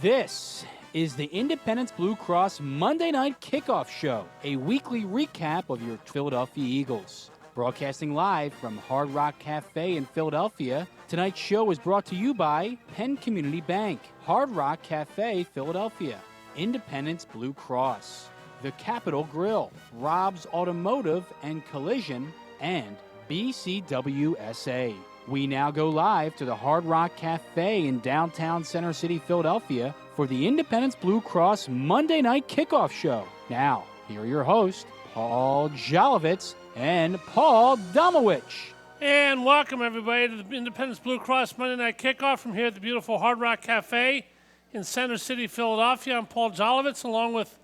This is the Independence Blue Cross Monday Night Kickoff Show, a weekly recap of your Philadelphia Eagles. Broadcasting live from Hard Rock Cafe in Philadelphia, tonight's show is brought to you by Penn Community Bank, Hard Rock Cafe, Philadelphia, Independence Blue Cross, The Capitol Grill, Rob's Automotive and Collision, and BCWSA. We now go live to the Hard Rock Cafe in downtown Center City, Philadelphia for the Independence Blue Cross Monday Night Kickoff Show. Now, here are your hosts, Paul Jolovitz and Paul Domowitch. And welcome, everybody, to the Independence Blue Cross Monday Night Kickoff from here at the beautiful Hard Rock Cafe in Center City, Philadelphia. I'm Paul Jolovitz, along with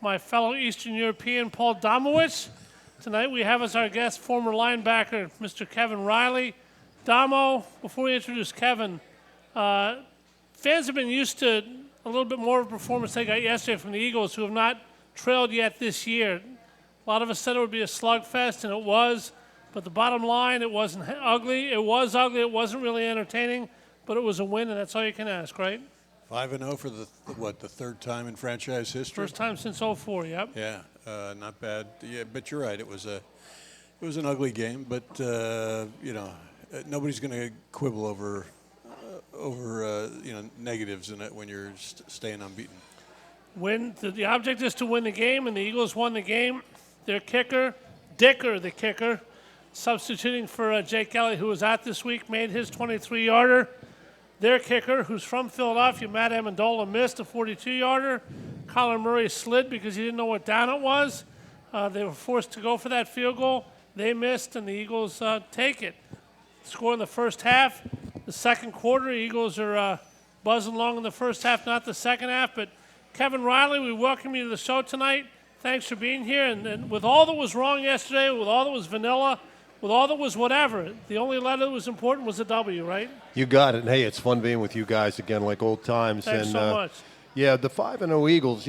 my fellow Eastern European, Paul Domowitch. Tonight we have as our guest former linebacker, Mr. Kevin Reilly. Damo, before we introduce Kevin, fans have been used to a little bit more of a performance they got yesterday from the Eagles, who have not trailed yet this year. A lot of us said it would be a slugfest, and it was. But the bottom line, it wasn't ugly. It was ugly. It wasn't really entertaining, but it was a win, and that's all you can ask, right? 5-0 for the third time in franchise history? First time since 2004, yep. Yeah, not bad. Yeah, but you're right. It was an ugly game, but nobody's going to quibble over negatives in it when you're staying unbeaten. The object is to win the game, and the Eagles won the game. Their kicker, Dicker, the kicker, substituting for Jake Elliott, who was out this week, made his 23-yarder. Their kicker, who's from Philadelphia, Matt Amendola, missed a 42-yarder. Kyler Murray slid because he didn't know what down it was. They were forced to go for that field goal. They missed, and the Eagles take it. Score in the first half. The second quarter, Eagles are buzzing along in the first half, not the second half. But Kevin Reilly, we welcome you to the show tonight. Thanks for being here. And with all that was wrong yesterday, with all that was vanilla, with all that was whatever, the only letter that was important was a W, right? You got it. And, hey, it's fun being with you guys again like old times. Thanks so much. Yeah, the 5-0 Eagles,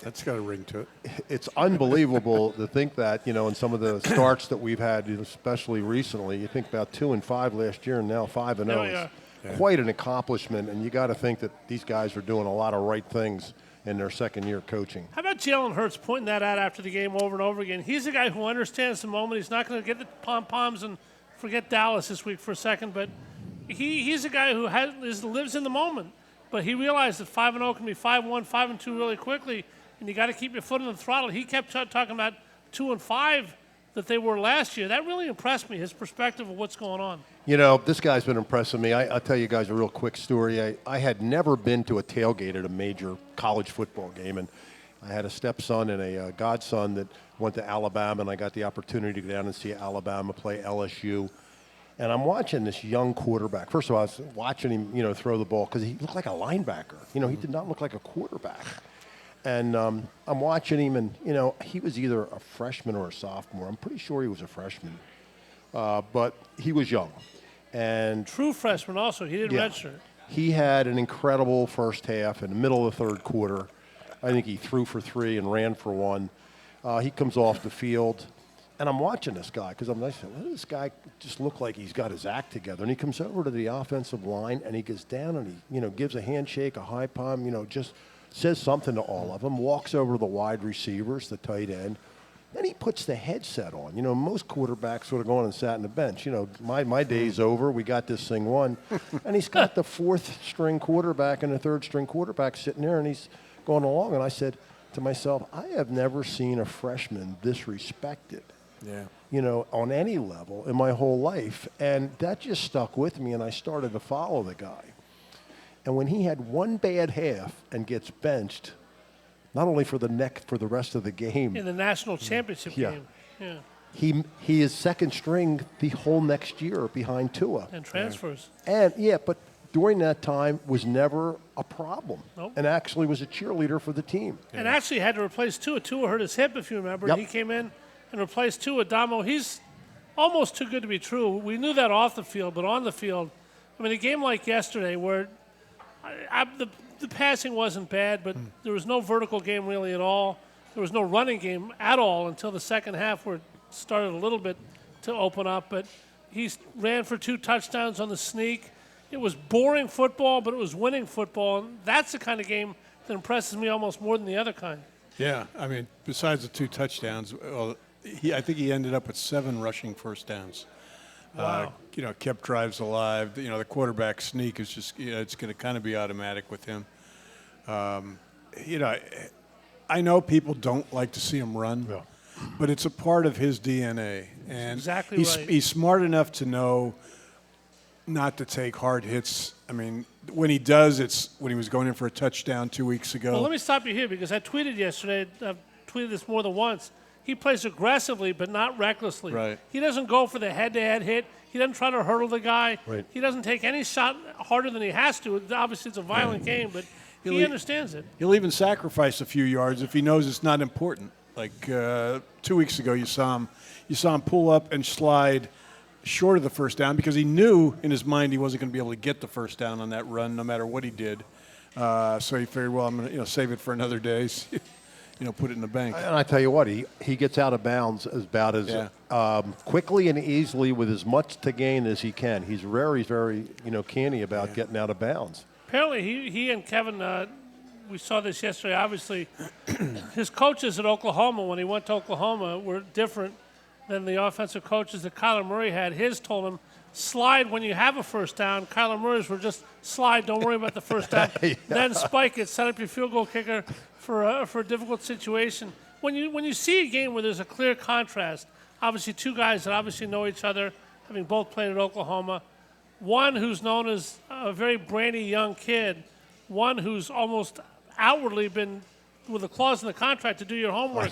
That's got a ring to it. It's unbelievable to think that, in some of the starts that we've had, especially recently, you think about 2-5 last year and now 5-0 is quite an accomplishment, and you got to think that these guys are doing a lot of right things in their second year coaching. How about Jalen Hurts pointing that out after the game over and over again? He's a guy who understands the moment. He's not going to get the pom-poms and forget Dallas this week for a second, but he's a guy who lives in the moment. But he realized that 5-0 can be 5-1, 5-2 really quickly, and you got to keep your foot on the throttle. He kept talking about 2-5 that they were last year. That really impressed me, his perspective of what's going on. This guy's been impressing me. I'll tell you guys a real quick story. I had never been to a tailgate at a major college football game, and I had a stepson and a godson that went to Alabama, and I got the opportunity to go down and see Alabama play LSU. And I'm watching this young quarterback. First of all, I was watching him, throw the ball because he looked like a linebacker. He did not look like a quarterback. And I'm watching him, and, he was either a freshman or a sophomore. I'm pretty sure he was a freshman. But he was young. And true freshman also. He didn't redshirt. He had an incredible first half. In the middle of the third quarter, I think he threw for 3 and ran for 1. He comes off the field. And I'm watching this guy because I'm like, what does this guy just look like he's got his act together? And he comes over to the offensive line and he gets down and he, gives a handshake, a high palm, just says something to all of them, walks over to the wide receivers, the tight end. Then he puts the headset on. Most quarterbacks would have gone and sat on the bench. My day's over. We got this thing won. And he's got the fourth-string quarterback and the third-string quarterback sitting there, and he's going along. And I said to myself, I have never seen a freshman disrespected. On any level in my whole life. And that just stuck with me, and I started to follow the guy. And when he had one bad half and gets benched, not only for the rest of the game. In the national championship game. Yeah. He is second string the whole next year behind Tua. And transfers. And, but during that time was never a problem. Nope. And actually was a cheerleader for the team. And actually had to replace Tua. Tua hurt his hip, if you remember. Yep. He came in and replaced Tua. Damo, he's almost too good to be true. We knew that off the field, but on the field, a game like yesterday where the passing wasn't bad, but there was no vertical game really at all. There was no running game at all until the second half where it started a little bit to open up. But he ran for 2 touchdowns on the sneak. It was boring football, but it was winning football. And that's the kind of game that impresses me almost more than the other kind. Yeah, I mean, besides the 2 touchdowns, I think he ended up with 7 rushing first downs. Wow. Kept drives alive. The quarterback sneak is just, it's going to kind of be automatic with him. I know people don't like to see him run, but it's a part of his DNA. And exactly right. He's smart enough to know not to take hard hits. I mean, when he does, it's when he was going in for a touchdown 2 weeks ago. Well, let me stop you here because I tweeted yesterday. I've tweeted this more than once. He plays aggressively, but not recklessly. Right. He doesn't go for the head-to-head hit. He doesn't try to hurdle the guy. Right. He doesn't take any shot harder than he has to. Obviously, it's a violent game, but he understands it. He'll even sacrifice a few yards if he knows it's not important. Like 2 weeks ago, you saw him pull up and slide short of the first down because he knew in his mind he wasn't going to be able to get the first down on that run no matter what he did. So he figured, well, I'm going to save it for another day. Put it in the bank. And I tell you what, he gets out of bounds about as quickly and easily with as much to gain as he can. He's very, very, canny about getting out of bounds. Apparently, he and Kevin, we saw this yesterday, obviously, his coaches at Oklahoma, when he went to Oklahoma, were different than the offensive coaches that Kyler Murray had. His told him, slide when you have a first down. Kyler Murray's were just slide, don't worry about the first down. Then spike it, set up your field goal kicker for a difficult situation. When you see a game where there's a clear contrast, obviously 2 guys that obviously know each other, having both played at Oklahoma, one who's known as a very brainy young kid, one who's almost outwardly been with a clause in the contract to do your homework.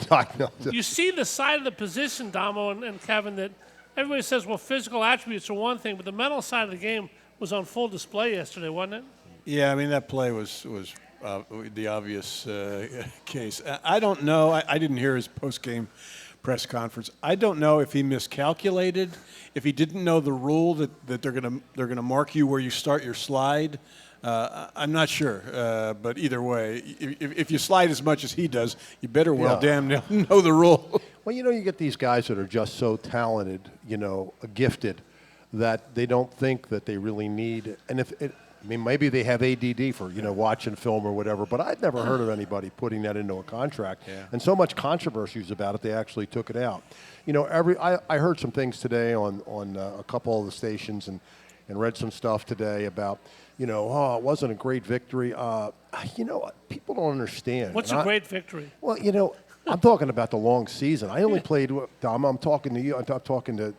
You see the side of the position, Damo and Kevin, that everybody says, well, physical attributes are one thing, but the mental side of the game was on full display yesterday, wasn't it? Yeah, I mean, that play was the obvious case. I don't know. I didn't hear his post-game press conference. I don't know if he miscalculated, if he didn't know the rule that they're gonna mark you where you start your slide. I'm not sure, but either way, if you slide as much as he does, you better damn know the rule. Well, you get these guys that are just so talented, gifted, that they don't think that they really need. And maybe they have ADD for watching film or whatever. But I'd never heard of anybody putting that into a contract. Yeah. And so much controversy was about it, they actually took it out. I heard some things today on a couple of the stations and read some stuff today about. It wasn't a great victory. People don't understand. What's a great victory? Well, I'm talking about the long season. I only played. I'm talking to you. I'm talking to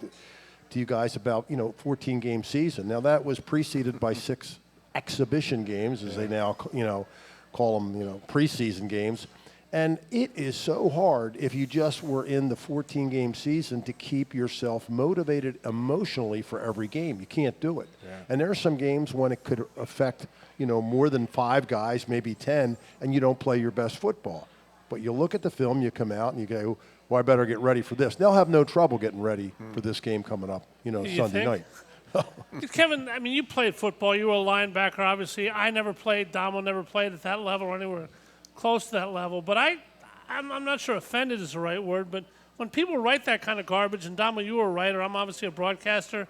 you guys about 14-game season. Now that was preceded by 6 exhibition games, as they now call them, preseason games. And it is so hard if you just were in the 14-game season to keep yourself motivated emotionally for every game. You can't do it. Yeah. And there are some games when it could affect, more than 5 guys, maybe 10, and you don't play your best football. But you look at the film, you come out, and you go, well, I better get ready for this. They'll have no trouble getting ready for this game coming up, Sunday night. Kevin, I mean, you played football. You were a linebacker, obviously. I never played. Damo never played at that level or anywhere close to that level. But I'm not sure offended is the right word, but when people write that kind of garbage, and Damo, you were a writer, I'm obviously a broadcaster,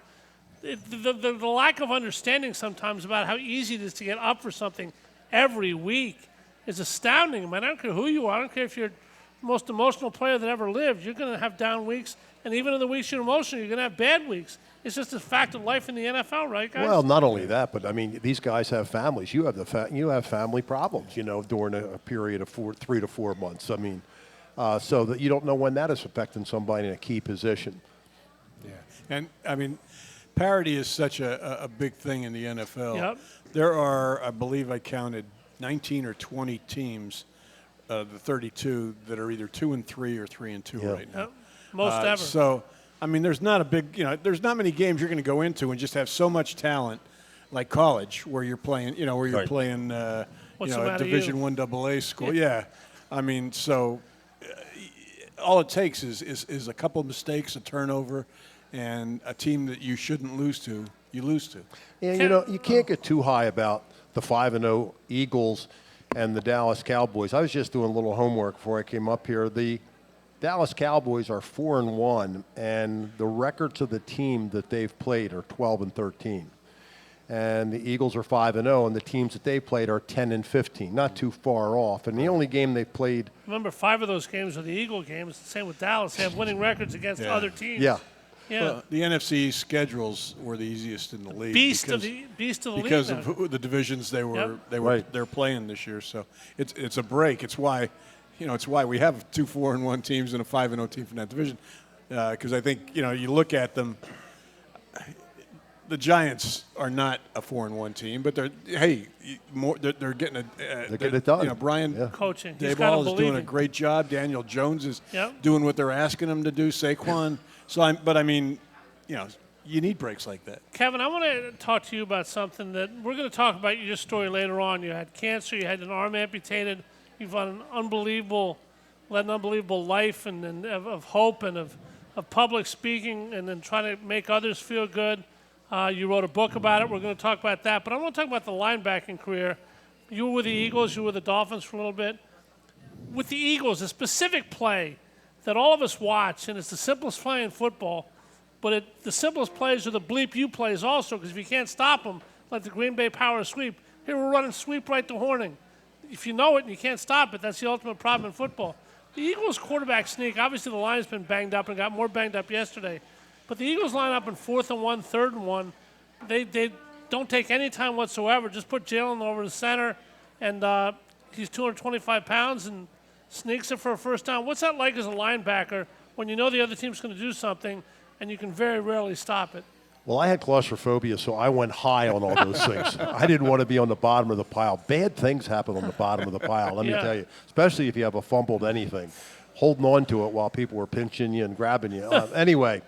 the lack of understanding sometimes about how easy it is to get up for something every week is astounding. I mean, I don't care who you are. I don't care if you're the most emotional player that ever lived. You're going to have down weeks, and even in the weeks you're emotional, you're going to have bad weeks. It's just a fact of life in the NFL, right, guys? Well, not only that, but I mean, these guys have families. You have you have family problems, during a period of 3 to 4 months. I mean, so that you don't know when that is affecting somebody in a key position. Yeah, and I mean, parity is such a big thing in the NFL. Yep. There are, I believe, I counted 19 or 20 teams, the 32 that are either 2-3 or 3-2 right now. Yep. Most ever. So. I mean, there's not a big, there's not many games you're going to go into and just have so much talent like college where you're playing, playing, a Division I AA school. Yeah. I mean, so all it takes is a couple of mistakes, a turnover, and a team that you shouldn't lose to, you lose to. Yeah, you can't get too high about the 5-0 Eagles and the Dallas Cowboys. I was just doing a little homework before I came up here. The Dallas Cowboys are 4-1, and the records of the team that they've played are 12-13. and the Eagles are 5-0, and the teams that they played are 10-15, not too far off. And the only game they played. Remember, 5 of those games are the Eagle games. Same with Dallas. They have winning records against other teams. Yeah. Yeah. Well, the NFC schedules were the easiest in the league. Beast of the league. Because now. of the divisions they're Right. playing this year. So it's a break. It's why, it's why we have 2 4-1 teams and a 5-0 team from that division. Because I think you look at them. The Giants are not a 4-1 team, but they're getting They're getting it done. Brian Coaching. He's gotta Daboll is believe doing a it. great job. Daniel Jones is Yep. doing what they're asking him to do. Saquon. You need breaks like that. Kevin, I want to talk to you about something that we're going to talk about your story later on. You had cancer. You had an arm amputated. You've led an unbelievable life and of hope and of public speaking and then trying to make others feel good. You wrote a book about it. We're going to talk about that. But I want to talk about the linebacking career. You were with the Eagles. You were with the Dolphins for a little bit. With the Eagles, a specific play that all of us watch, and it's the simplest play in football, but the simplest plays are the bleep you plays also, because if you can't stop them, like the Green Bay power sweep, here we're running sweep right to Horning. If you know it and you can't stop it, that's the ultimate problem in football. The Eagles quarterback sneak, obviously the line's been banged up and got more banged up yesterday, but the Eagles line up in 4th and 1, 3rd and 1. They don't take any time whatsoever. Just put Jalen over the center, and he's 225 pounds and sneaks it for a first down. What's that like as a linebacker when you know the other team's going to do something and you can very rarely stop it? Well, I had claustrophobia, so I went high on all those things. I didn't want to be on the bottom of the pile. Bad things happen on the bottom of the pile, let me tell you, especially if you have a fumbled anything. Holding on to it while people were pinching you and grabbing you. Anyway,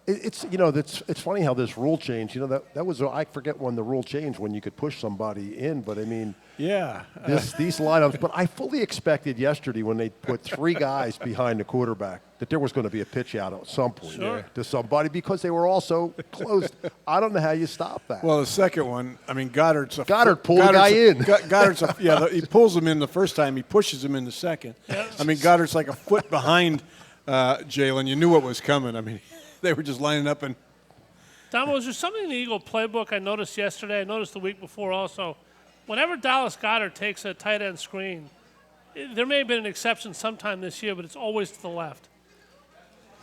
it's funny how this rule changed. That was, I forget when the rule changed, when you could push somebody in, but I mean, these lineups. But I fully expected yesterday when they put 3 guys behind the quarterback that there was going to be a pitch out at some point to somebody because they were all so close. I don't know how you stop that. Well, the second one, Goddard pulled the guy in. He pulls him in the first time. He pushes him in the second. Goddard's like a foot behind Jalen. You knew what was coming. They were just lining up and. Dom, was there something in the Eagle playbook I noticed yesterday? I noticed the week before also. Whenever Dallas Goedert takes a tight end screen, there may have been an exception sometime this year, but it's always to the left.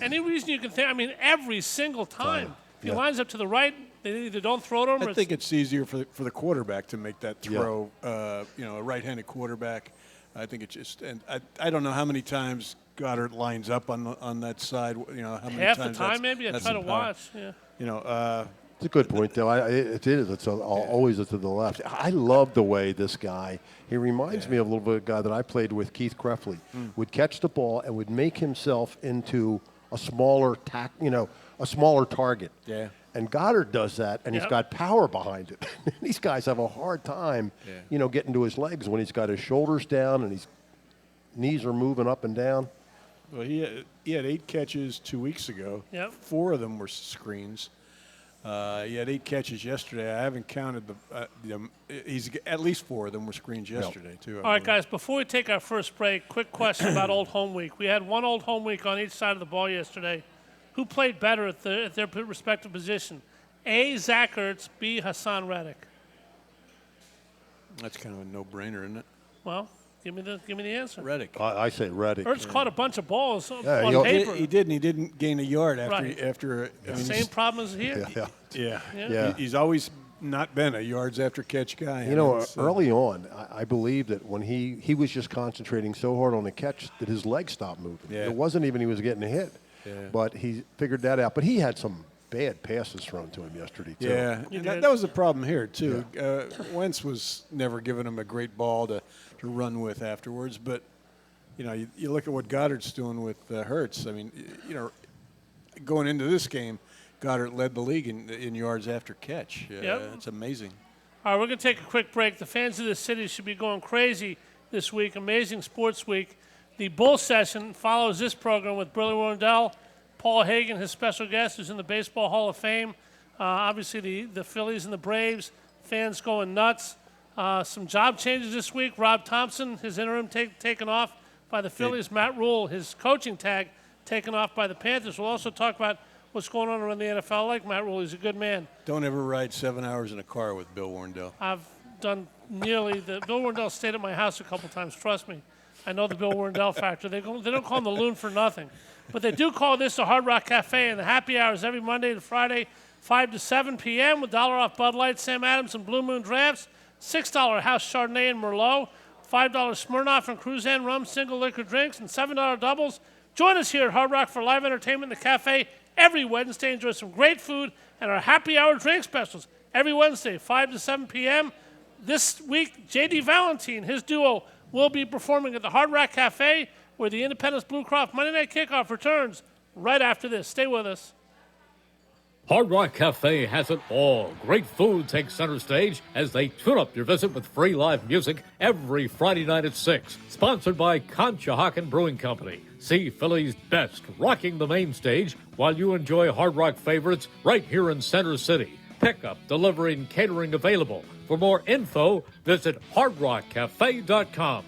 Any reason you can think? Every single time. If he lines up to the right, they either don't throw to him. I think it's easier for the quarterback to make that throw. A right-handed quarterback. I think it's just, and I don't know how many times Goddard lines up on that side. How many half times the time maybe. I try to watch. Yeah. It's a good point, though. It is. It's always to the left. I love the way this guy. He reminds me of a little bit of a guy that I played with, Keith Krefley. Would catch the ball and would make himself into a smaller a smaller target. Yeah. And Goddard does that, and he's got power behind it. These guys have a hard time, getting to his legs when he's got his shoulders down and his knees are moving up and down. Well, he had 8 catches 2 weeks ago. Yep. 4 of them were screens. He had 8 catches yesterday. I haven't counted them. He's at least 4 of them were screens yesterday too. All right, guys. Before we take our first break, quick question about Old Home Week. We had one Old Home Week on each side of the ball yesterday. Who played better at their respective position? A. Zach Ertz, B. Hassan Reddick. That's kind of a no-brainer, isn't it? Well, give me the answer. Reddick. I say Reddick. Ertz caught a bunch of balls on he paper. He did, and he didn't gain a yard after. Same problem as here. Yeah. He's always not been a yards after catch guy. Early on, I believe that when he was just concentrating so hard on the catch that his legs stopped moving. Yeah. It wasn't even he was getting hit. Yeah. But he figured that out. But he had some bad passes thrown to him yesterday, too. Yeah, that was the problem here, too. Yeah. Wentz was never giving him a great ball to run with afterwards. But, you look at what Goddard's doing with Hurts. Going into this game, Goddard led the league in yards after catch. It's amazing. All right, we're going to take a quick break. The fans of this city should be going crazy this week. Amazing Sports Week. The Bull Session follows this program with Burley Rondell, Paul Hagan, his special guest, who's in the Baseball Hall of Fame. Obviously, the Phillies and the Braves, fans going nuts. Some job changes this week. Rob Thompson, his interim taken off by the Phillies. Matt Rule, his coaching tag, taken off by the Panthers. We'll also talk about what's going on around the NFL. I like Matt Rule. He's a good man. Don't ever ride 7 hours in a car with Bill Warndell. I've done nearly the Bill Warndell stayed at my house a couple times. Trust me, I know the Bill Warndell factor. They don't call him the Loon for nothing, but they do call this the Hard Rock Cafe, and the happy hours every Monday to Friday, 5 to 7 p.m. with $1 off Bud Light, Sam Adams, and Blue Moon drafts, $6 House Chardonnay and Merlot, $5 Smirnoff and Cruzan rum single liquor drinks, and $7 doubles. Join us here at Hard Rock for live entertainment in the cafe every Wednesday. Enjoy some great food and our happy hour drink specials every Wednesday, 5 to 7 p.m. This week, J.D. Valentine, his duo, will be performing at the Hard Rock Cafe, where the Independence Blue Cross Monday Night Kickoff returns right after this. Stay with us. Hard Rock Cafe has it all. Great food takes center stage as they tune up your visit with free live music every Friday night at 6. Sponsored by Conshohocken Brewing Company. See Philly's best rocking the main stage while you enjoy Hard Rock favorites right here in Center City. Pickup, delivery, and catering available. For more info, visit hardrockcafe.com.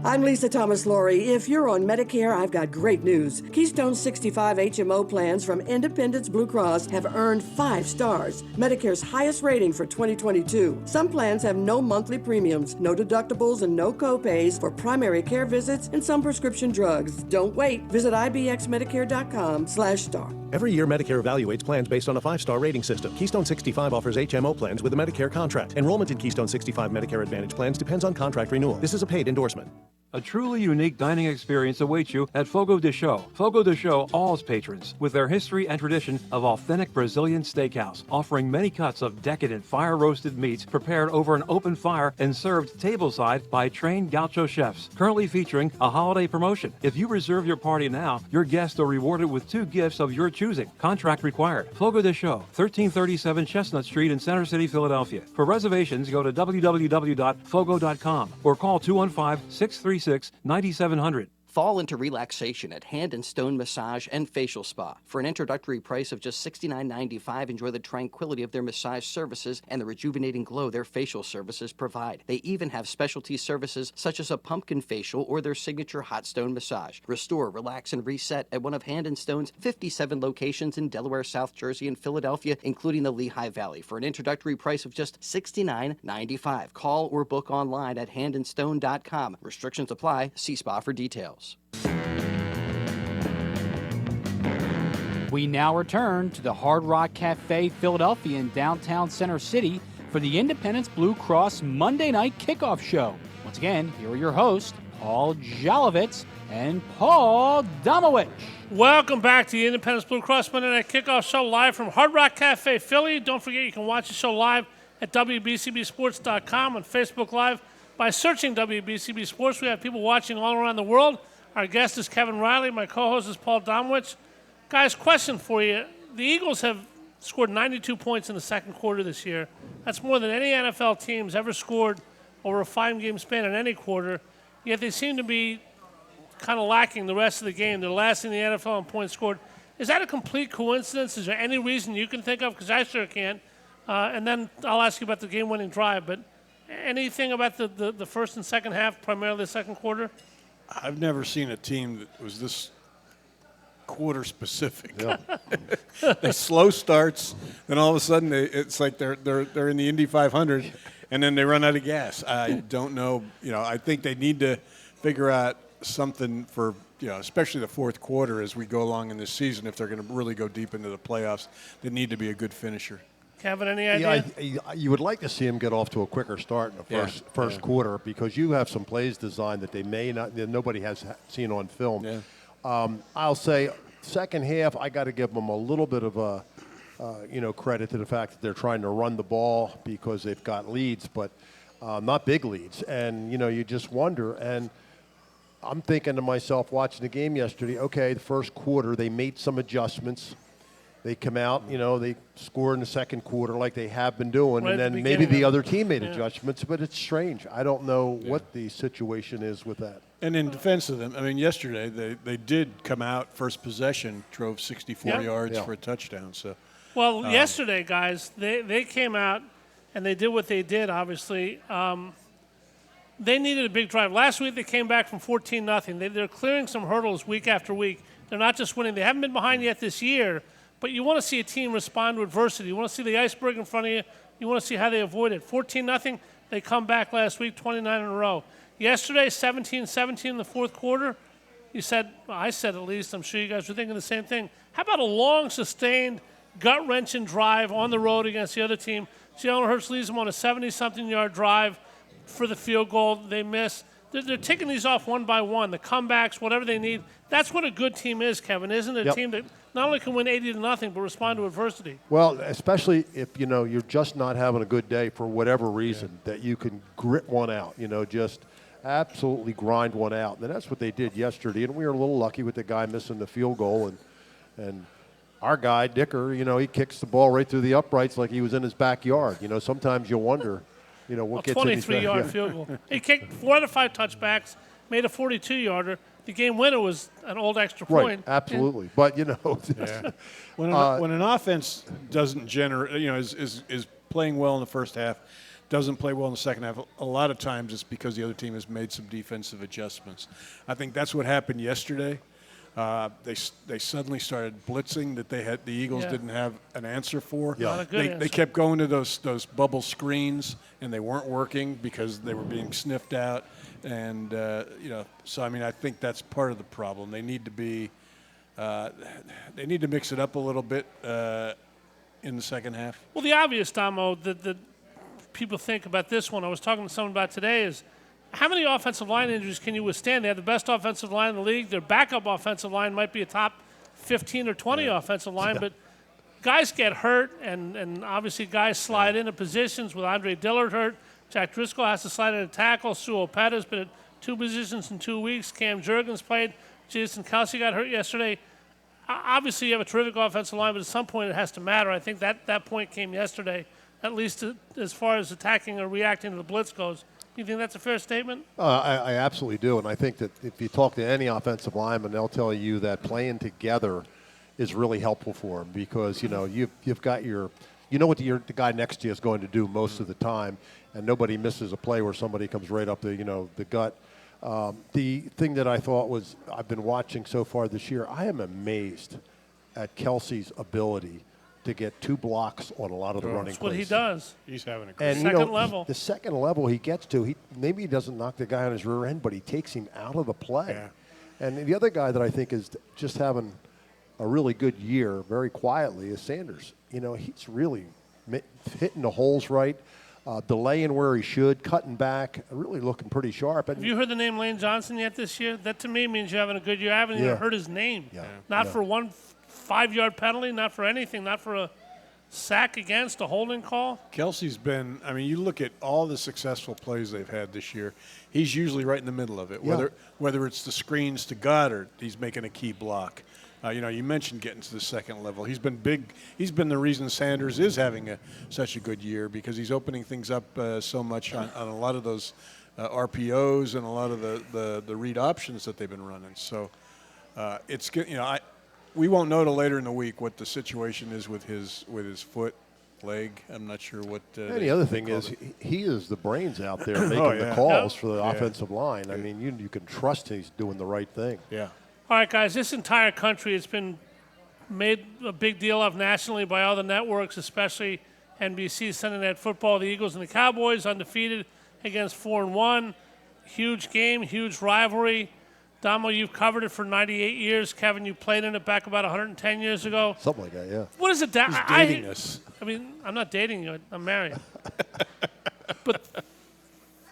I'm Lisa Thomas Laurie. If you're on Medicare, I've got great news. Keystone 65 HMO plans from Independence Blue Cross have earned 5 stars, Medicare's highest rating for 2022. Some plans have no monthly premiums, no deductibles, and no copays for primary care visits and some prescription drugs. Don't wait. Visit ibxmedicare.com/star. Every year, Medicare evaluates plans based on a 5-star rating system. Keystone 65 offers HMO plans with a Medicare contract. Enrollment in Keystone 65 Medicare Advantage plans depends on contract renewal. This is a paid endorsement. A truly unique dining experience awaits you at Fogo de Chão. Fogo de Chão awes patrons with their history and tradition of authentic Brazilian steakhouse, offering many cuts of decadent fire-roasted meats prepared over an open fire and served tableside by trained gaucho chefs. Currently featuring a holiday promotion. If you reserve your party now, your guests are rewarded with 2 gifts of your choosing. Contract required. Fogo de Chão, 1337 Chestnut Street in Center City, Philadelphia. For reservations, go to www.fogo.com or call 215-636-9700. Fall into relaxation at Hand and Stone Massage and Facial Spa. For an introductory price of just $69.95, enjoy the tranquility of their massage services and the rejuvenating glow their facial services provide. They even have specialty services such as a pumpkin facial or their signature hot stone massage. Restore, relax, and reset at one of Hand and Stone's 57 locations in Delaware, South Jersey, and Philadelphia, including the Lehigh Valley, for an introductory price of just $69.95. Call or book online at handandstone.com. Restrictions apply. See spa for details. We now return to the Hard Rock Cafe, Philadelphia in downtown Center City for the Independence Blue Cross Monday Night Kickoff Show. Once again, here are your hosts, Paul Jolovitz and Paul Domowitch. Welcome back to the Independence Blue Cross Monday Night Kickoff Show live from Hard Rock Cafe, Philly. Don't forget you can watch the show live at WBCBSports.com on Facebook Live by searching WBCB Sports. We have people watching all around the world. Our guest is Kevin Reilly. My co-host is Paul Domowitch. Guys, question for you. The Eagles have scored 92 points in the second quarter this year. That's more than any NFL team's ever scored over a 5-game span in any quarter. Yet they seem to be kind of lacking the rest of the game. They're last in the NFL in points scored. Is that a complete coincidence? Is there any reason you can think of? Because I sure can't. And then I'll ask you about the game-winning drive. But anything about the first and second half, primarily the second quarter? I've never seen a team that was this quarter specific. Yeah. They slow starts, then all of a sudden it's like they're in the Indy 500, and then they run out of gas. I don't know. I think they need to figure out something for especially the fourth quarter as we go along in this season. If they're going to really go deep into the playoffs, they need to be a good finisher. Kevin, any idea? Yeah, you would like to see him get off to a quicker start in the first quarter, because you have some plays designed that that nobody has seen on film. Yeah. I'll say second half, I got to give them a little bit of a credit to the fact that they're trying to run the ball because they've got leads, but not big leads. And you just wonder. And I'm thinking to myself, watching the game yesterday, okay, the first quarter they made some adjustments. They come out, they score in the second quarter like they have been doing, right, and then maybe the other team made adjustments, but it's strange. I don't know what the situation is with that. And in defense of them, yesterday they did come out first possession, drove 64 yards for a touchdown. So, well, yesterday, guys, they came out and they did what they did. Obviously, they needed a big drive. Last week they came back from 14-0. They're clearing some hurdles week after week. They're not just winning. They haven't been behind yet this year. But you want to see a team respond to adversity. You want to see the iceberg in front of you. You want to see how they avoid it. 14-0, they come back last week, 29 in a row. Yesterday, 17-17 in the fourth quarter. You said, well, I said at least, I'm sure you guys were thinking the same thing. How about a long, sustained, gut-wrenching drive on the road against the other team? Jalen Hurts leads them on a 70-something-yard drive for the field goal. They miss. They're taking these off one by one, the comebacks, whatever they need. That's what a good team is, Kevin, isn't it? A team that not only can win 80-0, but respond to adversity. Well, especially if, you're just not having a good day for whatever reason, that you can grit one out, just absolutely grind one out. And that's what they did yesterday. And we were a little lucky with the guy missing the field goal. And our guy, Dicker, he kicks the ball right through the uprights like he was in his backyard. Sometimes you wonder, what gets in his 23-yard field goal. He kicked 4 out of 5 touchbacks, made a 42-yarder. The game winner was an old extra point. Right, absolutely. But, when an offense doesn't generate, is playing well in the first half, doesn't play well in the second half, a lot of times it's because the other team has made some defensive adjustments. I think that's what happened yesterday. They suddenly started blitzing that the Eagles didn't have an answer for. Yeah. They kept going to those bubble screens, and they weren't working because they were being sniffed out. And so I think that's part of the problem. They need to mix it up a little bit in the second half. Well, the obvious, Damo, that people think about this one, I was talking to someone about today, is how many offensive line injuries can you withstand? They have the best offensive line in the league. Their backup offensive line might be a top 15 or 20 offensive line, but guys get hurt, and obviously guys slide into positions with Andre Dillard hurt. Jack Driscoll has to slide into tackle. Sewell Pett has been at 2 positions in 2 weeks. Cam Jurgens played. Jason Kelsey got hurt yesterday. Obviously, you have a terrific offensive line, but at some point it has to matter. I think that point came yesterday, at least as far as attacking or reacting to the blitz goes. You think that's a fair statement? I absolutely do, and I think that if you talk to any offensive lineman, they'll tell you that playing together is really helpful for them because you've got what the guy next to you is going to do most of the time, and nobody misses a play where somebody comes right up the gut. The thing that I thought was I've been watching so far this year, I am amazed at Kelsey's ability to get 2 blocks on a lot of the running plays. That's what he does. He's having a great second level. The second level he gets to, maybe he doesn't knock the guy on his rear end, but he takes him out of the play. Yeah. And the other guy that I think is just having a really good year, very quietly, is Sanders. He's really hitting the holes right, delaying where he should, cutting back, really looking pretty sharp. Have you heard the name Lane Johnson yet this year? That to me means you're having a good year. I haven't even heard his name. Yeah. Not for one 5-yard penalty, not for anything, not for a sack against, a holding call. Kelsey's been, you look at all the successful plays they've had this year, he's usually right in the middle of it. Whether it's the screens to Goddard, he's making a key block. You mentioned getting to the second level. He's been big. He's been the reason Sanders is having such a good year because he's opening things up so much on a lot of those RPOs and a lot of the read options that they've been running. So it's good. We won't know till later in the week what the situation is with his foot, leg. I'm not sure what. And the other thing is he is the brains out there making the calls for the offensive line. I mean, you can trust he's doing the right thing. Yeah. All right, guys, this entire country has been made a big deal of nationally by all the networks, especially NBC, Sunday Night Football. The Eagles and the Cowboys undefeated against 4-1. Huge game, huge rivalry. Damo, you've covered it for 98 years. Kevin, you played in it back about 110 years ago. Something like that, yeah. What is it? He's dating us. I'm not dating you. I'm married. But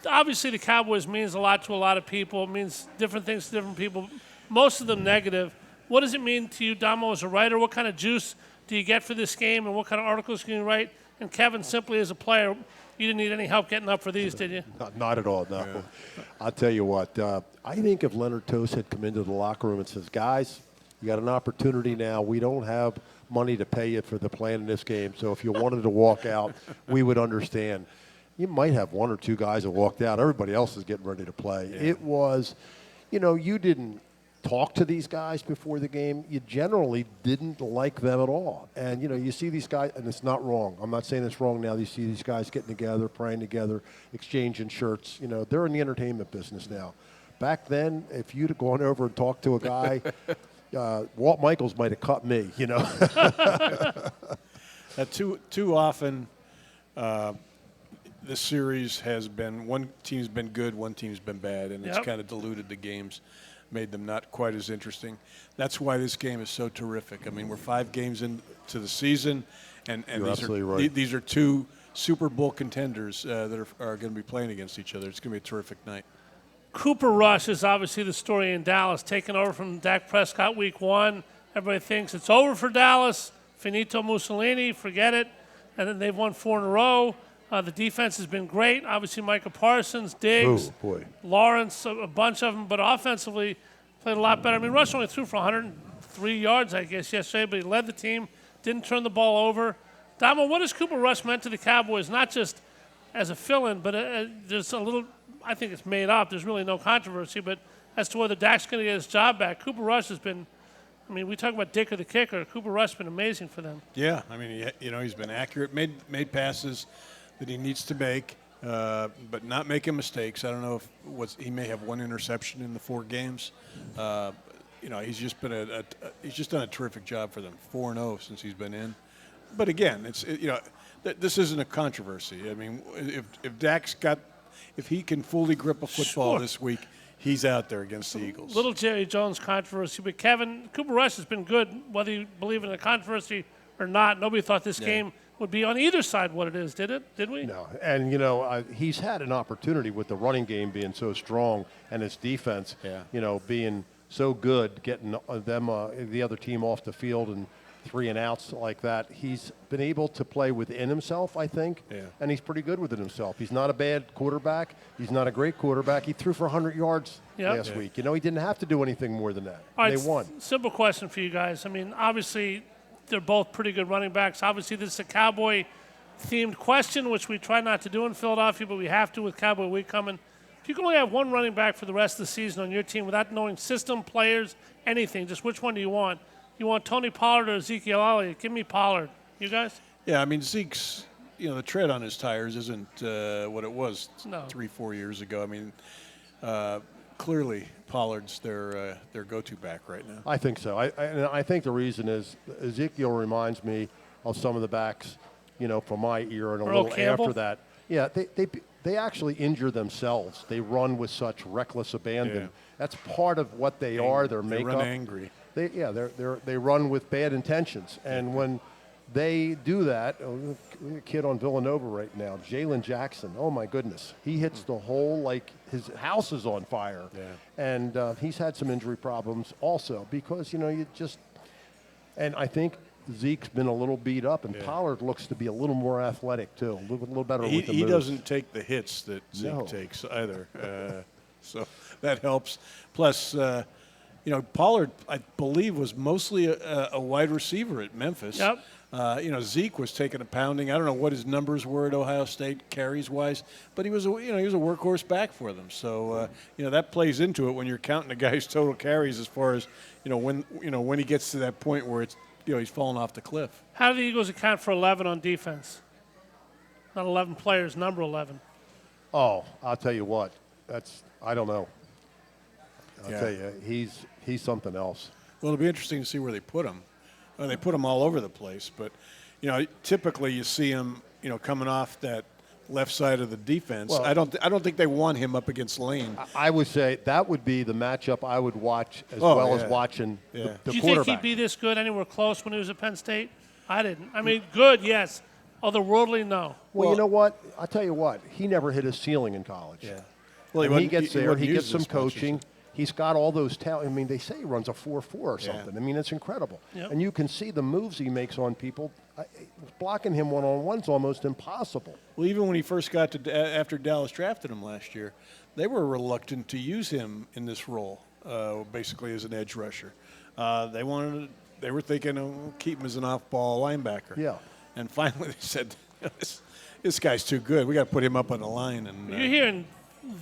obviously the Cowboys means a lot to a lot of people. It means different things to different people, most of them negative. What does it mean to you, Damo, as a writer? What kind of juice do you get for this game, and what kind of articles can you write? And Kevin, simply as a player, you didn't need any help getting up for these, did you? Not at all, no. Yeah. I'll tell you what, I think if Leonard Tost had come into the locker room and says, guys, you got an opportunity now. We don't have money to pay you for the playing in this game, so if you wanted to walk out, we would understand. You might have 1 or 2 guys that walked out. Everybody else is getting ready to play. Yeah. It was, you didn't talk to these guys before the game. You generally didn't like them at all. And, you see these guys, and it's not wrong. I'm not saying it's wrong now. You see these guys getting together, praying together, exchanging shirts. They're in the entertainment business now. Back then, if you'd have gone over and talked to a guy, Walt Michaels might have cut me, you know. Too often, this series has been one team's been good, one team's been bad, and it's kind of diluted the games, made them not quite as interesting. That's why this game is so terrific. I mean, we're 5 games into the season, and these are 2 Super Bowl contenders that are going to be playing against each other. It's going to be a terrific night. Cooper Rush is obviously the story in Dallas, taking over from Dak Prescott week 1. Everybody thinks it's over for Dallas. Finito Mussolini, forget it. And then they've won 4 in a row. The defense has been great. Obviously, Micah Parsons, Diggs, Lawrence, a bunch of them. But offensively, played a lot better. I mean, Rush only threw for 103 yards, I guess, yesterday. But he led the team, didn't turn the ball over. Damo, what has Cooper Rush meant to the Cowboys? Not just as a fill-in, but there's a little – I think it's made up. There's really no controversy. But as to whether Dak's going to get his job back, Cooper Rush has been – I mean, we talk about Dicker the kicker. Cooper Rush has been amazing for them. Yeah, I mean, he's been accurate, made passes that he needs to make, but not making mistakes. I don't know if he may have 1 interception in the 4 games. He's just been he's just done a terrific job for them. 4-0 since he's been in. But again, this isn't a controversy. I mean, if he can fully grip a football this week, he's out there against the Eagles. Little Jerry Jones controversy, but Kevin, Cooper Rush has been good, whether you believe in the controversy or not. Nobody thought this game would be on either side what it is, did it? Did we? No, and he's had an opportunity with the running game being so strong and his defense, being so good, getting the other team off the field and 3 and outs like that. He's been able to play within himself, I think, and he's pretty good within himself. He's not a bad quarterback. He's not a great quarterback. He threw for 100 yards last week. He didn't have to do anything more than that. All right, they won. Simple question for you guys. I mean, obviously, they're both pretty good running backs. Obviously, this is a Cowboy-themed question, which we try not to do in Philadelphia, but we have to with Cowboy Week coming. If you can only have 1 running back for the rest of the season on your team without knowing system, players, anything, just which one do you want? You want Tony Pollard or Ezekiel Elliott? Give me Pollard. You guys? Yeah, I mean, Zeke's, the tread on his tires isn't what it was 3-4 years ago. I mean, clearly Pollard's their go-to back right now. I think so. I think the reason is Ezekiel reminds me of some of the backs, from my era and a little Campbell? after that. Yeah, they actually injure themselves. They run with such reckless abandon. Yeah. That's part of what they are. Their makeup. They run angry. They run with bad intentions, and when they do that, a kid on Villanova right now, Jalen Jackson. Oh my goodness, he hits the hole like his house is on fire, and he's had some injury problems also because and I think Zeke's been a little beat up, and Pollard looks to be a little more athletic too, a little better with the moves. He doesn't take the hits that Zeke takes either, so that helps. Plus. Pollard, I believe, was mostly a wide receiver at Memphis. Yep. Zeke was taking a pounding. I don't know what his numbers were at Ohio State carries-wise, but he was a workhorse back for them. So, that plays into it when you're counting a guy's total carries as far as, when he gets to that point where it's, he's falling off the cliff. How do the Eagles account for 11 on defense? Not 11 players, number 11. Oh, I'll tell you what. I don't know. I'll tell you, he's something else. Well, it'll be interesting to see where they put him. They put him all over the place, but typically you see him, coming off that left side of the defense. Well, I don't think they want him up against Lane. I would say that would be the matchup I would watch as well as watching the quarterback. Do you think he'd be this good anywhere close when he was at Penn State? I didn't. I mean, good, yes. Otherworldly, no. Well, you know what? I'll tell you what. He never hit his ceiling in college. Yeah. Well, he gets there. He gets some coaching. He's got all those talent. I mean, they say he runs a 4.4 or something. I mean, it's incredible. Yep. And you can see the moves he makes on people. Blocking him one-on-one's almost impossible. Well, even when he first got to after Dallas drafted him last year, they were reluctant to use him in this role, basically as an edge rusher. They were thinking, we'll keep him as an off-ball linebacker. Yeah. And finally they said, this guy's too good. We got to put him up on the line. And you're hearing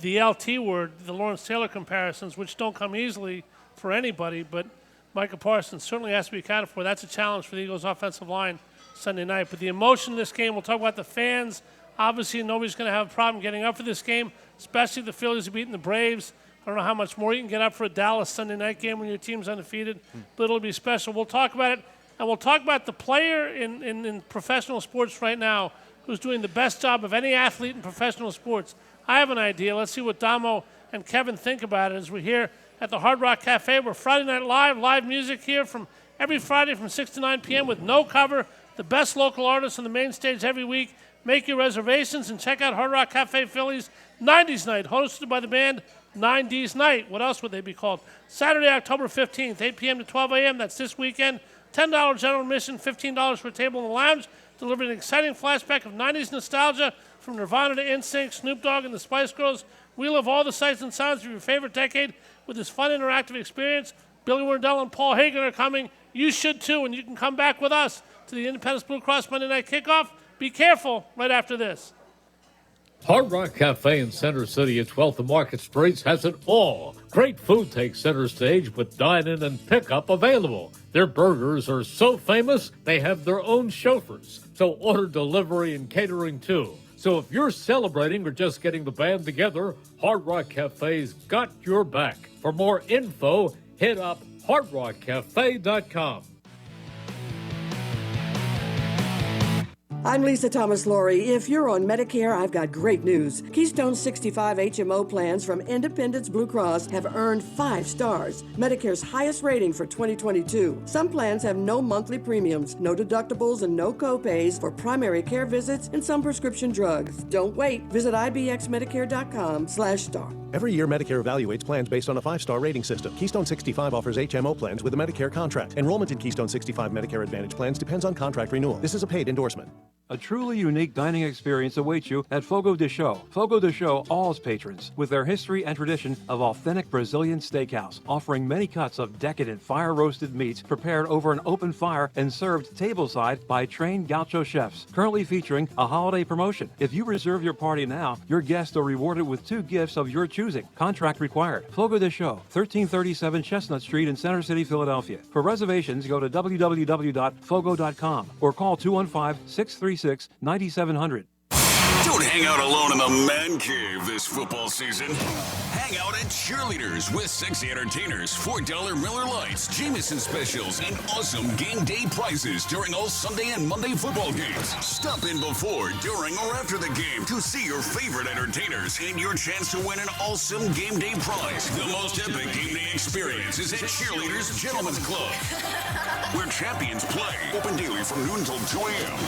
the LT word, the Lawrence Taylor comparisons, which don't come easily for anybody, but Micah Parsons certainly has to be accounted for. That's a challenge for the Eagles' offensive line Sunday night. But the emotion of this game, we'll talk about the fans. Obviously, nobody's going to have a problem getting up for this game, especially the Phillies have beaten the Braves. I don't know how much more you can get up for a Dallas Sunday night game when your team's undefeated, but it'll be special. We'll talk about it, and we'll talk about the player in professional sports right now who's doing the best job of any athlete in professional sports. I have an idea. Let's see what Damo and Kevin think about it as we're here at the Hard Rock Cafe. We're Friday Night live music here from every Friday from 6 to 9 p.m. with no cover, the best local artists on the main stage every week. Make your reservations and check out Hard Rock Cafe Philly's 90s Night, hosted by the band 90s Night. What else would they be called? Saturday, October 15th, 8 p.m. to 12 a.m. That's this weekend. $10 general admission, $15 for a table in the lounge. Delivering an exciting flashback of 90s nostalgia from Nirvana to NSYNC, Snoop Dogg, and the Spice Girls. Relive all the sights and sounds of your favorite decade with this fun interactive experience. Billy Wardell and Paul Hagen are coming. You should too, and you can come back with us to the Independence Blue Cross Monday Night Kickoff. Be careful right after this. Hard Rock Cafe in Center City at 12th and Market Streets has it all. Great food takes center stage with dine-in and pickup available. Their burgers are so famous, they have their own chauffeurs. So order delivery and catering too. So if you're celebrating or just getting the band together, Hard Rock Cafe's got your back. For more info, hit up hardrockcafe.com. I'm Lisa Thomas Laurie. If you're on Medicare, I've got great news. Keystone 65 HMO plans from Independence Blue Cross have earned 5 stars, Medicare's highest rating for 2022. Some plans have no monthly premiums, no deductibles, and no copays for primary care visits and some prescription drugs. Don't wait. Visit ibxmedicare.com/star. Every year, Medicare evaluates plans based on a 5-star rating system. Keystone 65 offers HMO plans with a Medicare contract. Enrollment in Keystone 65 Medicare Advantage plans depends on contract renewal. This is a paid endorsement. A truly unique dining experience awaits you at Fogo de Chão. Fogo de Chão awes patrons with their history and tradition of authentic Brazilian steakhouse, offering many cuts of decadent fire-roasted meats prepared over an open fire and served tableside by trained gaucho chefs. Currently featuring a holiday promotion. If you reserve your party now, your guests are rewarded with 2 gifts of your choosing. Contract required. Fogo de Chão, 1337 Chestnut Street in Center City, Philadelphia. For reservations, go to www.fogo.com or call 215-636-9700. Don't hang out alone in the man cave this football season. Hang out at Cheerleaders with sexy entertainers, $4 Miller Lights, Jameson specials, and awesome game day prizes during all Sunday and Monday football games. Stop in before, during, or after the game to see your favorite entertainers and your chance to win an awesome game day prize. The most epic game day experience is at Cheerleaders Gentlemen's Club, where champions play. Open daily from noon till 2 a.m.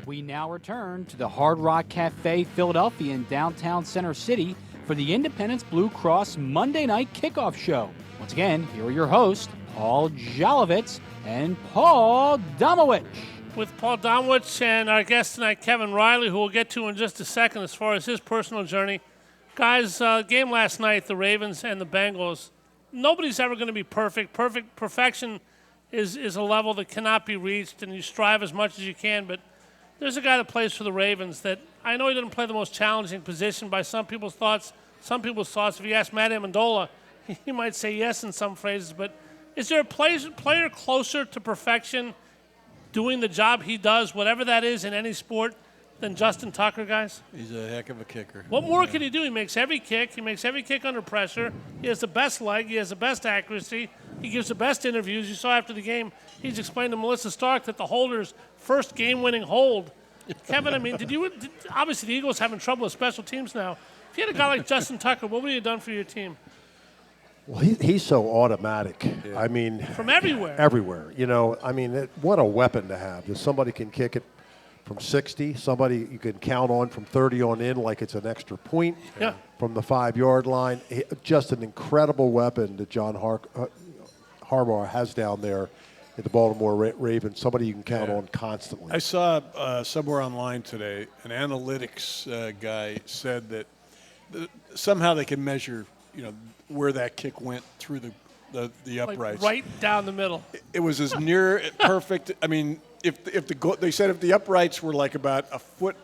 We now return to the Hard Rock Cafe Philadelphia in downtown Center City for the Independence Blue Cross Monday Night Kickoff Show. Once again, here are your hosts, Paul Jolovitz and Paul Domowitch. With Paul Domowitch and our guest tonight, Kevin Reilly, who we'll get to in just a second as far as his personal journey. Guys, game last night, the Ravens and the Bengals. Nobody's ever going to be perfect. Perfection is a level that cannot be reached, and you strive as much as you can, but there's a guy that plays for the Ravens that I know he didn't play the most challenging position by some people's thoughts. If you ask Matt Amendola, he might say yes in some phrases, but is there a player closer to perfection doing the job he does, whatever that is in any sport, than Justin Tucker, guys? He's a heck of a kicker. What more can he do? He makes every kick. He makes every kick under pressure. He has the best leg. He has the best accuracy. He gives the best interviews. You saw after the game, he's explained to Melissa Stark that the holder's first game-winning hold. Kevin, I mean, obviously the Eagles having trouble with special teams now. If you had a guy like Justin Tucker, what would he have done for your team? Well, he's so automatic. Yeah. I mean, from everywhere. Everywhere. You know, I mean, what a weapon to have. If somebody can kick it from 60, somebody you can count on from 30 on in like it's an extra point. Yeah. From the 5-yard line. Just an incredible weapon that John Harbaugh has down there at the Baltimore Ravens, somebody you can count on constantly. I saw somewhere online today, an analytics guy said that somehow they can measure, where that kick went through the uprights. Like right down the middle. It was as near perfect. I mean, they said if the uprights were like about 1.5 feet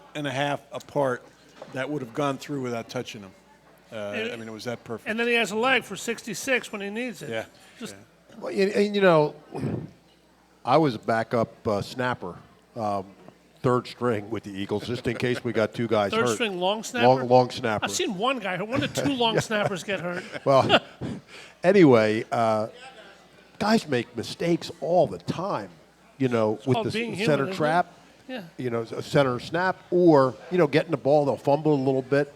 apart, that would have gone through without touching them. I mean, it was that perfect. And then he has a leg for 66 when he needs it. Yeah. Well, I was a backup snapper third string with the Eagles, just in case we got two guys hurt. Third string long snapper? Long snapper. I've seen one guy hurt. When did two long snappers get hurt? Well, anyway, guys make mistakes all the time, with the center trap, a center snap, or, getting the ball, they'll fumble a little bit.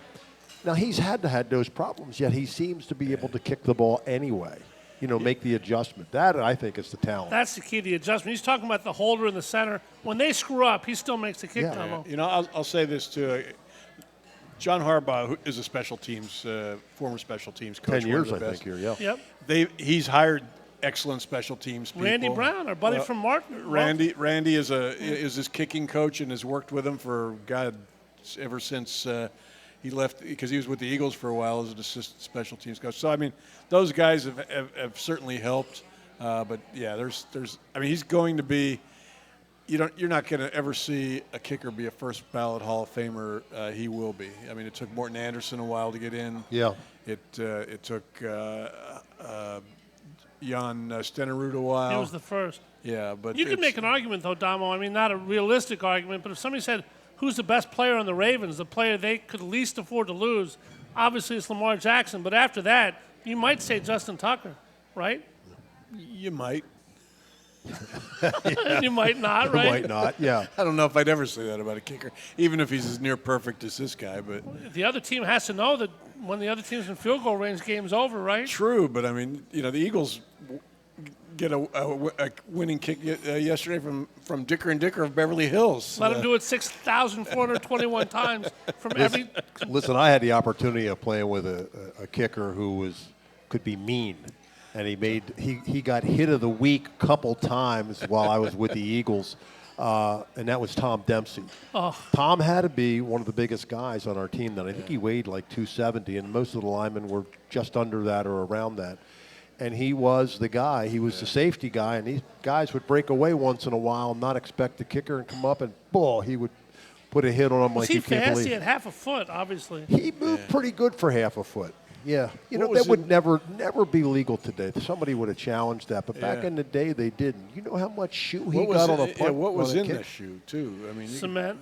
Now, he's had those problems, yet he seems to be able to kick the ball anyway. Make the adjustment. That, I think, is the talent. That's the key to the adjustment. He's talking about the holder in the center. When they screw up, he still makes the kick, Tomo. I'll say this, too. John Harbaugh, who is a special teams, former special teams coach. 10 years, I think, here, yeah. Yep. He's hired excellent special teams people. Randy Brown, our buddy from Martin. Randy is his kicking coach and has worked with him for, ever since he left, because he was with the Eagles for a while as an assistant special teams coach. So, those guys have certainly helped. But, yeah, he's going to be – you're not going to ever see a kicker be a first ballot Hall of Famer. He will be. It took Morton Anderson a while to get in. Yeah. It took Jan Stenerud a while. He was the first. Yeah, but you could make an argument, though, Damo. Not a realistic argument, but if somebody said – who's the best player on the Ravens, the player they could least afford to lose? Obviously, it's Lamar Jackson. But after that, you might say Justin Tucker, right? You might. You might not, right? You might not, yeah. I don't know if I'd ever say that about a kicker, even if he's as near perfect as this guy. But the other team has to know that when the other team's in field goal range, game's over, right? True, but, the Eagles get a winning kick yesterday from Dicker and Dicker of Beverly Hills. Let him do it 6,421 times from every. Listen, I had the opportunity of playing with a kicker who could be mean, and he got hit of the week a couple times while I was with the Eagles, and that was Tom Dempsey. Oh. Tom had to be one of the biggest guys on our team. Then I think he weighed like 270, and most of the linemen were just under that or around that. And he was the guy. He was the safety guy, and these guys would break away once in a while and not expect the kicker and come up, and, he would put a hit on him like you can't believe. He had half a foot, obviously. He moved pretty good for half a foot. Yeah. That would never be legal today. Somebody would have challenged that, but back in the day, they didn't. You know how much shoe he got on a punt? Yeah, what was in the shoe, too? Cement.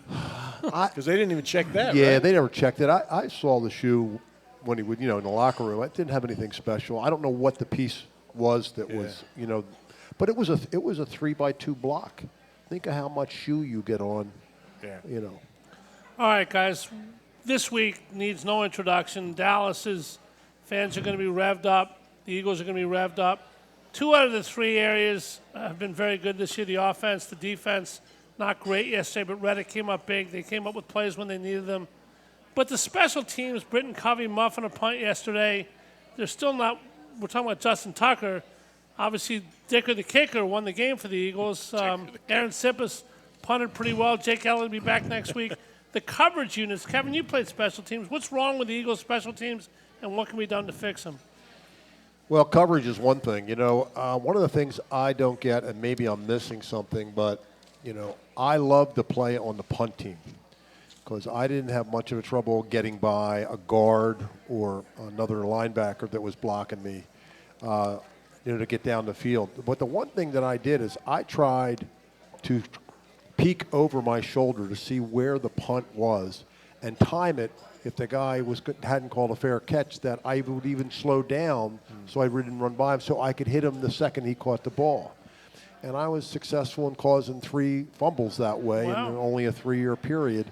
Because they didn't even check that, Yeah, right? they never checked it. I saw the shoe when he would, in the locker room. It didn't have anything special. I don't know what the piece was that was, but it was a 3x2 block. Think of how much shoe you get on, All right, guys. This week needs no introduction. Dallas's fans are going to be revved up. The Eagles are going to be revved up. 2 out of the 3 areas have been very good this year. The offense, the defense, not great yesterday, but Reddick came up big. They came up with plays when they needed them. But the special teams, Britton Covey muffing a punt yesterday, they're still not. We're talking about Justin Tucker. Obviously, Dicker, the kicker, won the game for the Eagles. Aaron Sippis punted pretty well. Jake Elliott will be back next week. The coverage units, Kevin, you played special teams. What's wrong with the Eagles' special teams, and what can be done to fix them? Well, coverage is one thing. One of the things I don't get, and maybe I'm missing something, but, I love to play on the punt team, because I didn't have much of a trouble getting by a guard or another linebacker that was blocking me, to get down the field. But the one thing that I did is I tried to peek over my shoulder to see where the punt was and time it. If the guy hadn't called a fair catch, that I would even slow down so I didn't run by him, so I could hit him the second he caught the ball. And I was successful in causing 3 fumbles that way in only a 3-year period.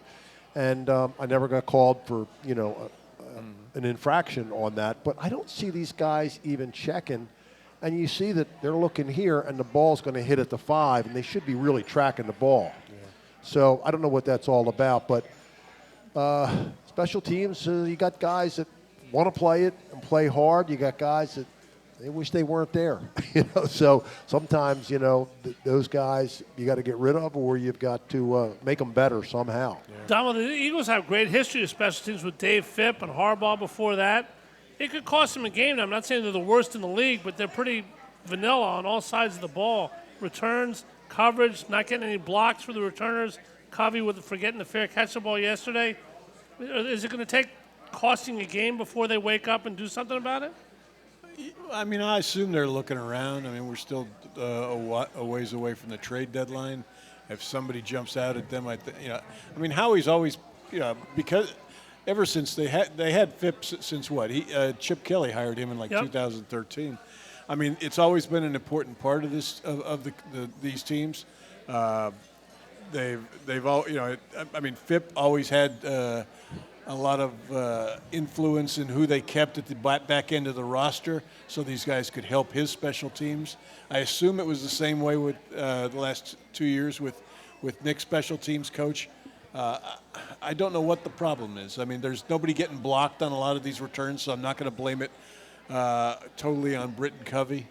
And I never got called for, an infraction on that. But I don't see these guys even checking. And you see that they're looking here, and the ball's going to hit at the 5, and they should be really tracking the ball. Yeah. So I don't know what that's all about. But special teams, you got guys that want to play it and play hard. You got guys that they wish they weren't there. So sometimes, those guys you got to get rid of, or you've got to make them better somehow. Yeah. Dom, the Eagles have great history of special teams with Dave Phipp and Harbaugh before that. It could cost them a game. I'm not saying they're the worst in the league, but they're pretty vanilla on all sides of the ball. Returns, coverage, not getting any blocks for the returners. Covey with forgetting the fair catch the ball yesterday. Is it going to take costing a game before they wake up and do something about it? I assume they're looking around. We're still a ways away from the trade deadline. if somebody jumps out at them, I mean, Howie's always, because ever since they had Phipps since what? Chip Kelly hired him in 2013. I mean, it's always been an important part of this these teams. They've all, I mean, Phipp always had a lot of influence in who they kept at the back end of the roster, so these guys could help his special teams. I assume it was the same way with the last 2 years with Nick's special teams coach. I don't know what the problem is. I mean, there's nobody getting blocked on a lot of these returns, so I'm not going to blame it totally on Britton Covey.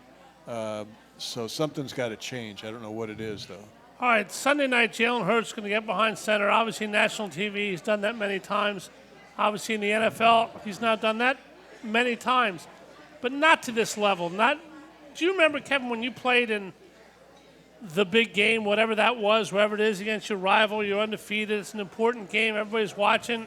So something's got to change. I don't know what it is, though. All right, Sunday night, Jalen Hurts going to get behind center. Obviously, national TV, he's done that many times. Obviously, in the NFL, he's not done that many times, but not to this level. Do you remember, Kevin, when you played in the big game, whatever that was, wherever it is, against your rival, you're undefeated, it's an important game, everybody's watching.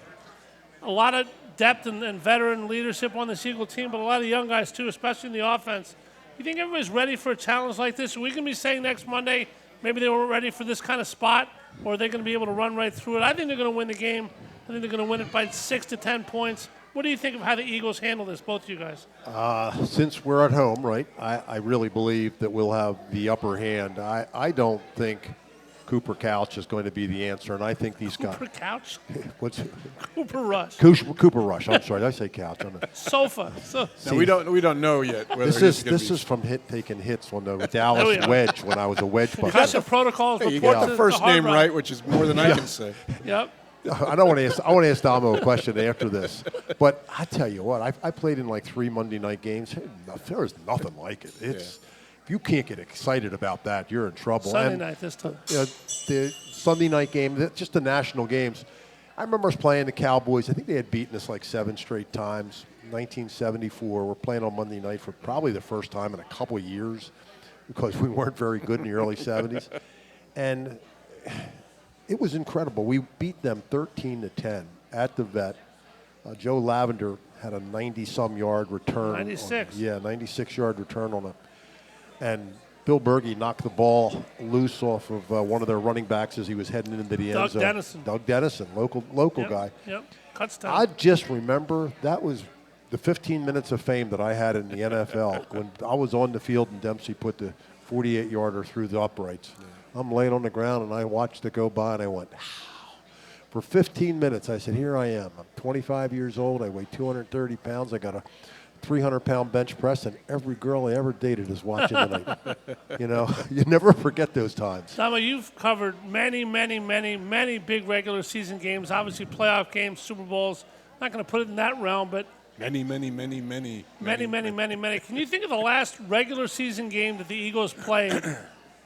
A lot of depth and veteran leadership on this Eagle team, but a lot of young guys too, especially in the offense. You think everybody's ready for a challenge like this? Are we going to be saying next Monday, maybe they weren't ready for this kind of spot, or are they going to be able to run right through it? I think they're going to win the game. I think they're going to win it by 6 to 10 points. What do you think of how the Eagles handle this, both of you guys? Since we're at home, right, I really believe that we'll have the upper hand. I don't think Cooper Couch is going to be the answer, and I think these guys. Cooper Couch? What's Cooper Rush. Cooper Rush. I'm sorry, did I say Couch? Sofa. No, we don't know yet. Whether this is from taking hits on the Dallas wedge when I was a wedge player. Concussion protocols. You got the first name right, which is more than I can say. Yep. I want to ask Damo a question after this, but I tell you what, I played in 3 Monday night games. There is nothing like it. If you can't get excited about that, you're in trouble. Sunday night this time. The Sunday night game, just the national games. I remember us playing the Cowboys. I think they had beaten us 7 straight times. 1974. We're playing on Monday night for probably the first time in a couple of years because we weren't very good in the early 70s, and it was incredible. We beat them 13-10 at the Vet. Joe Lavender had a 90-some yard return. 96. 96-yard return on and Bill Berge knocked the ball loose off of one of their running backs as he was heading into the end zone. Doug Dennison, local guy. Yep, cuts down. I just remember that was the 15 minutes of fame that I had in the NFL when I was on the field and Dempsey put the 48-yarder through the uprights. Yeah. I'm laying on the ground, and I watched it go by, and I went, wow. For 15 minutes, I said, here I am. I'm 25 years old. I weigh 230 pounds. I got a 300-pound bench press, and every girl I ever dated is watching tonight. You never forget those times. Damo, you've covered many, many, many, many big regular season games, obviously playoff games, Super Bowls. Not going to put it in that realm, but many. Can you think of the last regular season game that the Eagles played?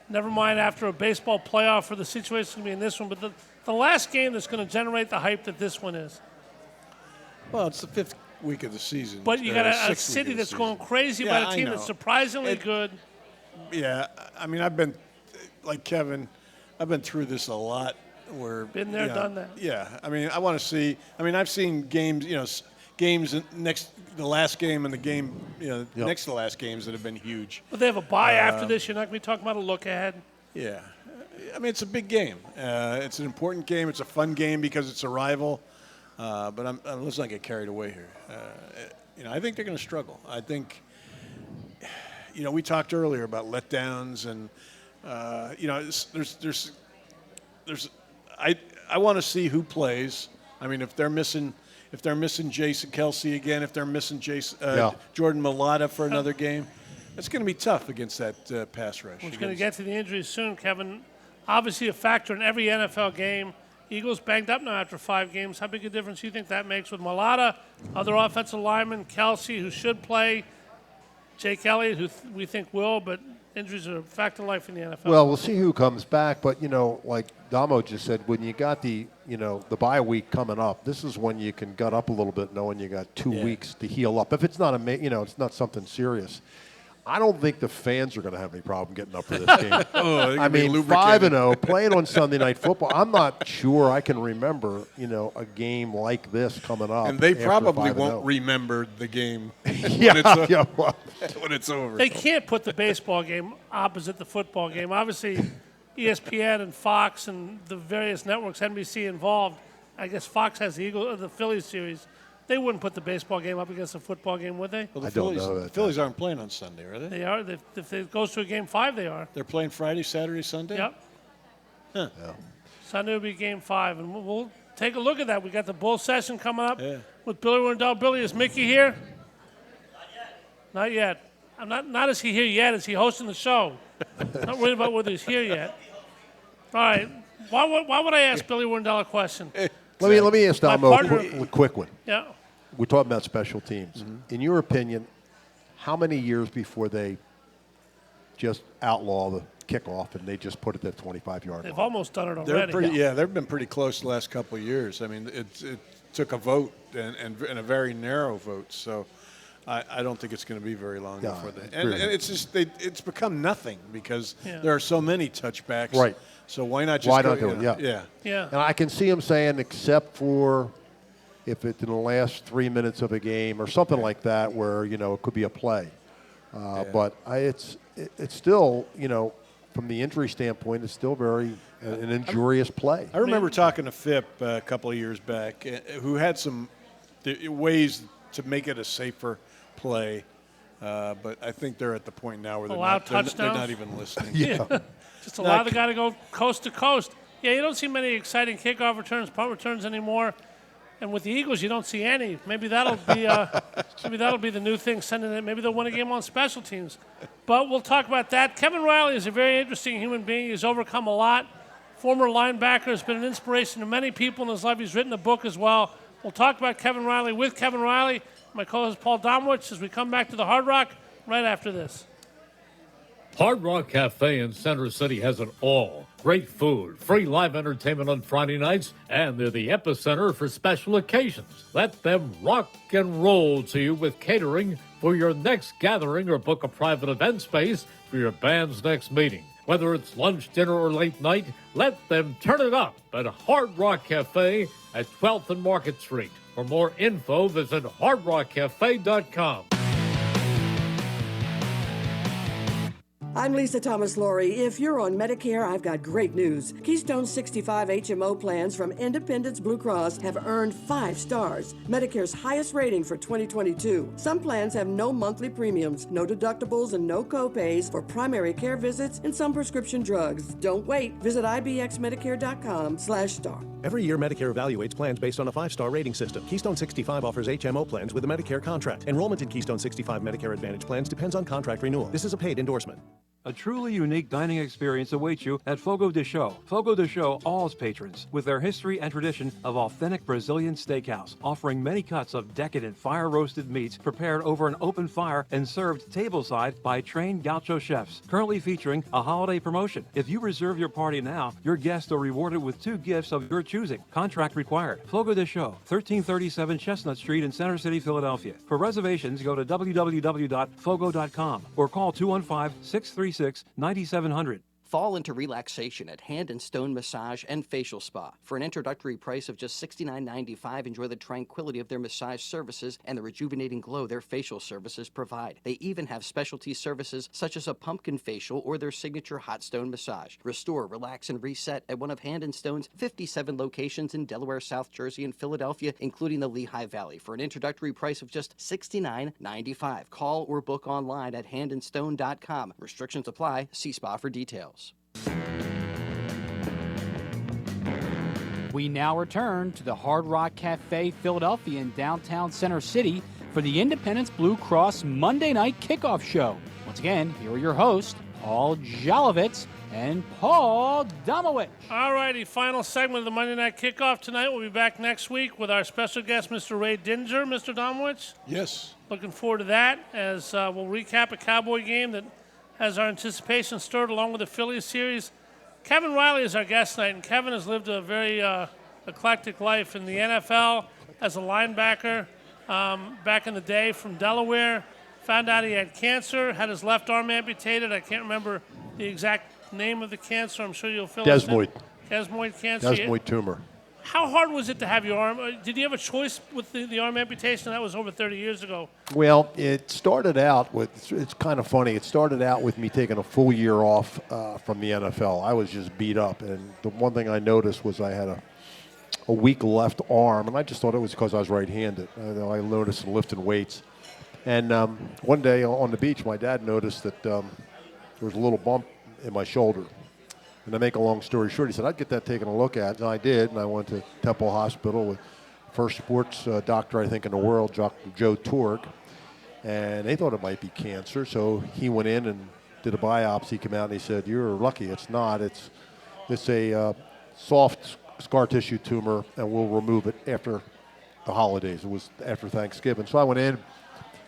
Never mind after a baseball playoff or the situation going to be in this one, but the last game that's going to generate the hype that this one is. Well, it's the 5th week of the season. But you got a city that's going crazy about a team that's surprisingly good. Yeah, I mean, I've been, like Kevin, I've been through this a lot. Been there, done that. Yeah, I mean, I want to see. I mean, I've seen games, games the last game and the game, next to the last games that have been huge. But they have a bye after this. You're not going to be talking about a look ahead. Yeah. I mean, it's a big game. It's an important game. It's a fun game because it's a rival. But let's not get carried away here. I think they're going to struggle. I think, we talked earlier about letdowns and, I want to see who plays. I mean, if they're missing Jason Kelsey again, if they're missing Jordan Mailata for another game, it's going to be tough against that pass rush. We're going to get to the injuries soon, Kevin. Obviously a factor in every NFL game. Eagles banged up now after 5 games. How big a difference do you think that makes with Mailata, other offensive linemen, Kelsey, who should play, Jake Elliott, who we think will, but injuries are a fact of life in the NFL. Well, we'll see who comes back, but, like Damo just said, when you got the bye week coming up, this is when you can gut up a little bit knowing you got 2 weeks to heal up. If it's not it's not something serious. I don't think the fans are going to have any problem getting up for this game. I mean, 5-0, playing on Sunday Night Football. I'm not sure I can remember, a game like this coming up. And they probably won't remember the game when it's over. They can't put the baseball game opposite the football game. Obviously, ESPN and Fox and the various networks, NBC involved. I guess Fox has the Phillies series. They wouldn't put the baseball game up against a football game, would they? Well, I don't know the that. Phillies aren't playing on Sunday, are they? They are. If it goes to a game 5, they are. They're playing Friday, Saturday, Sunday? Yep. Huh. Yeah. Sunday will be game 5, and we'll take a look at that. We got the bull session coming up Yeah. with Billy Wendell. Billy, is Mickey here? Not yet. I'm not is he here yet? Is he hosting the show? Not worried about whether he's here yet. All right. Why would I ask Billy Wendell a question? Let me ask Dom partner- a quick one. Yeah. We're talking about special teams. In your opinion, how many years before they just outlaw the kickoff and they just put it at 25-yard They've line? almost done it They're already. pretty, yeah, they've been pretty close the last couple of years. I mean, it took a vote and a very narrow vote. So I don't think it's going to be very long Yeah, before they. I agree. And it's just it's become nothing because Yeah. there are so many touchbacks. Right. So why not just Why go, not do it? Yeah. Yeah. Yeah. And I can see him saying, except for if it's in the last 3 minutes of a game or something like that, where it could be a play. But it's still, from the injury standpoint, it's still very an injurious play. I remember talking to Phipp a couple of years back, who had some ways to make it a safer play, but I think they're at the point now where they're Allow not even listening. Yeah. Just allow the guy to go coast to coast. Yeah, you don't see many exciting kickoff returns, punt returns anymore. And with the Eagles, you don't see any. Maybe that'll be the new thing. Sending it. Maybe they'll win a game on special teams. But we'll talk about that. Kevin Reilly is a very interesting human being. He's overcome a lot. Former linebacker, has been an inspiration to many people in his life. He's written a book as well. We'll talk about Kevin Reilly with Kevin Reilly. My co-host Paul Domowitch as we come back to the Hard Rock right after this. Hard Rock Cafe in Center City has it all. Great food, free live entertainment on Friday nights, and they're the epicenter for special occasions. Let them rock and roll to you with catering for your next gathering or book a private event space for your band's next meeting. Whether it's lunch, dinner, or late night, let them turn it up at Hard Rock Cafe at 12th and Market Street. For more info, visit hardrockcafe.com. I'm Lisa Thomas Laurie. If you're on Medicare, I've got great news. Keystone 65 HMO plans from Independence Blue Cross have earned 5 stars, Medicare's highest rating for 2022. Some plans have no monthly premiums, no deductibles, and no copays for primary care visits and some prescription drugs. Don't wait. Visit ibxmedicare.com/star. Every year, Medicare evaluates plans based on a 5-star rating system. Keystone 65 offers HMO plans with a Medicare contract. Enrollment in Keystone 65 Medicare Advantage plans depends on contract renewal. This is a paid endorsement. A truly unique dining experience awaits you at Fogo de Chão. Fogo de Chão awes patrons with their history and tradition of authentic Brazilian steakhouse, offering many cuts of decadent fire-roasted meats prepared over an open fire and served tableside by trained gaucho chefs. Currently featuring a holiday promotion. If you reserve your party now, your guests are rewarded with 2 gifts of your choosing. Contract required. Fogo de Chão, 1337 Chestnut Street in Center City, Philadelphia. For reservations, go to www.fogo.com or call 215-636-9700. Fall into relaxation at Hand and Stone Massage and Facial Spa. For an introductory price of just $69.95, enjoy the tranquility of their massage services and the rejuvenating glow their facial services provide. They even have specialty services such as a pumpkin facial or their signature hot stone massage. Restore, relax, and reset at one of Hand and Stone's 57 locations in Delaware, South Jersey, and Philadelphia, including the Lehigh Valley. For an introductory price of just $69.95. Call or book online at handandstone.com. Restrictions apply. See spa for details. We now return to the Hard Rock Cafe Philadelphia in downtown Center City for the Independence Blue Cross Monday Night Kickoff Show. Once again, here are your hosts, Paul Jolovitz and Paul Domowitch. All righty, final segment of the Monday Night Kickoff tonight. We'll be back next week with our special guest, Mr. Ray Dinger. Mr. Domowitch? Yes. Looking forward to that as we'll recap a Cowboy game that has our anticipation stirred along with the Phillies series. Kevin Reilly is our guest tonight, and Kevin has lived a very eclectic life in the NFL as a linebacker back in the day from Delaware. Found out he had cancer, had his left arm amputated. I can't remember the exact name of the cancer. I'm sure you'll fill us in. Desmoid. Desmoid cancer. Desmoid tumor. How hard was it to have your arm? Did you have a choice with the arm amputation? That was over 30 years ago. Well, it started out with, it's kind of funny, it started out with me taking a full year off from the NFL. I was just beat up, and the one thing I noticed was I had a weak left arm, and I just thought it was because I was right-handed. I noticed lifting weights. And one day on the beach, my dad noticed that there was a little bump in my shoulder. And to make a long story short, he said, I'd get that taken a look at. And I did, and I went to Temple Hospital with first sports doctor, I think, in the world, Dr. Joe Torg. And they thought it might be cancer. So he went in and did a biopsy, came out, and he said, you're lucky. It's not. It's a soft scar tissue tumor, and we'll remove it after the holidays. It was after Thanksgiving. So I went in,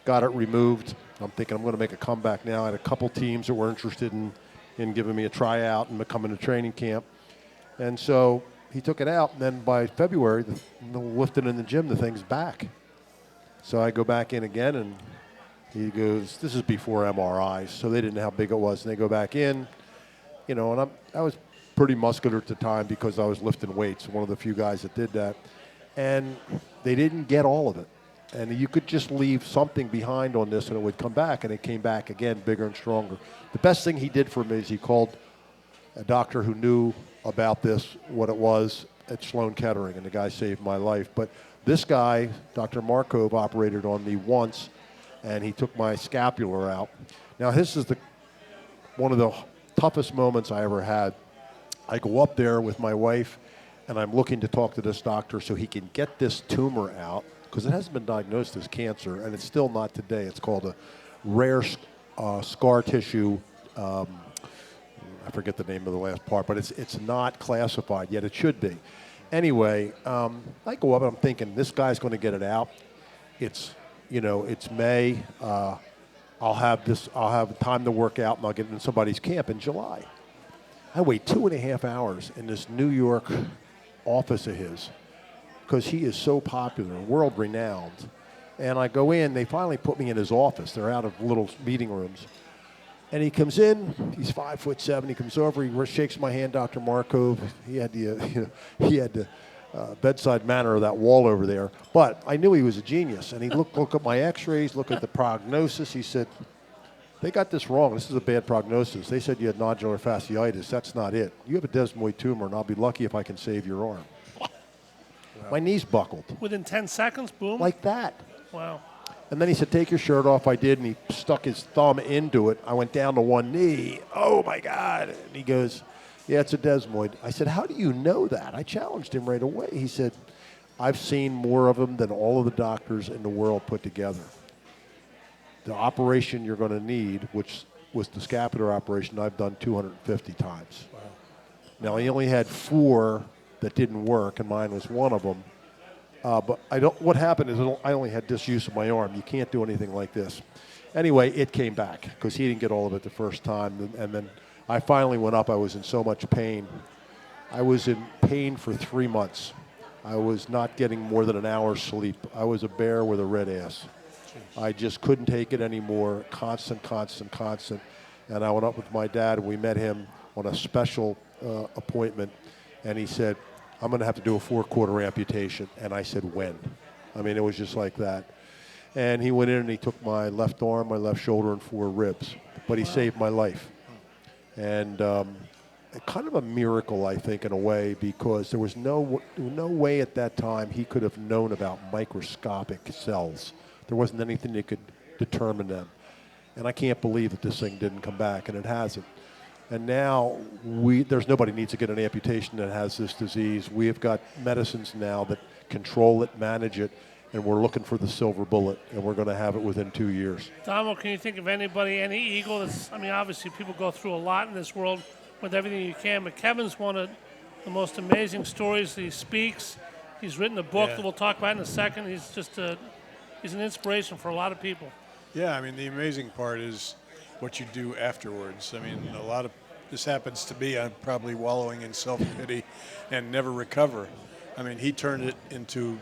got it removed. I'm thinking I'm going to make a comeback now. I had a couple teams that were interested in giving me a tryout and coming to training camp. And so he took it out, and then by February, lifting in the gym, the thing's back. So I go back in again, and he goes, this is before MRIs, so they didn't know how big it was. And they go back in, and I was pretty muscular at the time because I was lifting weights, one of the few guys that did that. And they didn't get all of it. And you could just leave something behind on this and it would come back, and it came back again bigger and stronger. The best thing he did for me is he called a doctor who knew about this, what it was, at Sloan Kettering, and the guy saved my life. But this guy, Dr. Markov, operated on me once, and he took my scapular out. Now, this is one of the toughest moments I ever had. I go up there with my wife, and I'm looking to talk to this doctor so he can get this tumor out, because it hasn't been diagnosed as cancer, and it's still not today. It's called a rare scar tissue. I forget the name of the last part, but it's not classified yet. It should be. Anyway, I go up and I'm thinking this guy's going to get it out. It's May. I'll have time to work out, and I'll get in somebody's camp in July. I wait 2.5 hours in this New York office of his, because he is so popular, world-renowned. And I go in, they finally put me in his office. They're out of little meeting rooms. And he comes in, he's 5'7", he comes over, he shakes my hand, Dr. Markov. He had the bedside manner of that wall over there. But I knew he was a genius. And he looked at my x-rays, looked at the prognosis. He said, they got this wrong. This is a bad prognosis. They said you had nodular fasciitis. That's not it. You have a desmoid tumor, and I'll be lucky if I can save your arm. My knees buckled. Within 10 seconds, boom? Like that. Wow. And then he said, take your shirt off. I did, and he stuck his thumb into it. I went down to one knee. Oh, my God. And he goes, yeah, it's a desmoid. I said, how do you know that? I challenged him right away. He said, I've seen more of them than all of the doctors in the world put together. The operation you're going to need, which was the scapular operation, I've done 250 times. Wow. Now, he only had 4 that didn't work, and mine was one of them. But what happened is I only had disuse of my arm. You can't do anything like this. Anyway, it came back because he didn't get all of it the first time. And then I finally went up. I was in so much pain. I was in pain for 3 months. I was not getting more than an hour's sleep. I was a bear with a red ass. I just couldn't take it anymore. Constant. And I went up with my dad, and we met him on a special appointment. And he said, I'm going to have to do a 4-quarter amputation. And I said, when? I mean, it was just like that. And he went in and he took my left arm, my left shoulder, and 4 ribs. But he saved my life. And kind of a miracle, I think, in a way, because there was no way at that time he could have known about microscopic cells. There wasn't anything that could determine them. And I can't believe that this thing didn't come back, and it hasn't. And now there's nobody needs to get an amputation that has this disease. We have got medicines now that control it, manage it, and we're looking for the silver bullet, and we're going to have it within 2 years. Domo, can you think of anybody, any Eagle obviously people go through a lot in this world with everything you can, but Kevin's one of the most amazing stories. He speaks. He's written a book that we'll talk about in a second. He's just he's an inspiration for a lot of people. Yeah, I mean, the amazing part is what you do afterwards. I mean, a lot of this happens to me. I'm probably wallowing in self-pity and never recover. I mean, he turned it into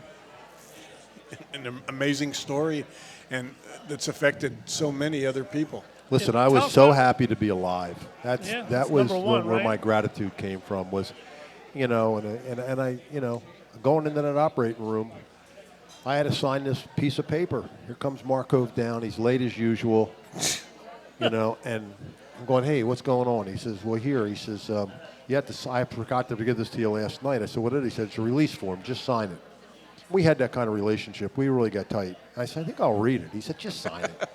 an amazing story, and that's affected so many other people. Listen, I was so happy to be alive. That was one, where right? my gratitude came from. Was, and I going into that operating room, I had to sign this piece of paper. Here comes Markov down. He's late as usual, and I'm going, hey, what's going on? He says, well, here. He says, you have to. I forgot to give this to you last night. I said, what did he say? It's a release form. Just sign it. We had that kind of relationship. We really got tight. I said, I think I'll read it. He said, just sign it.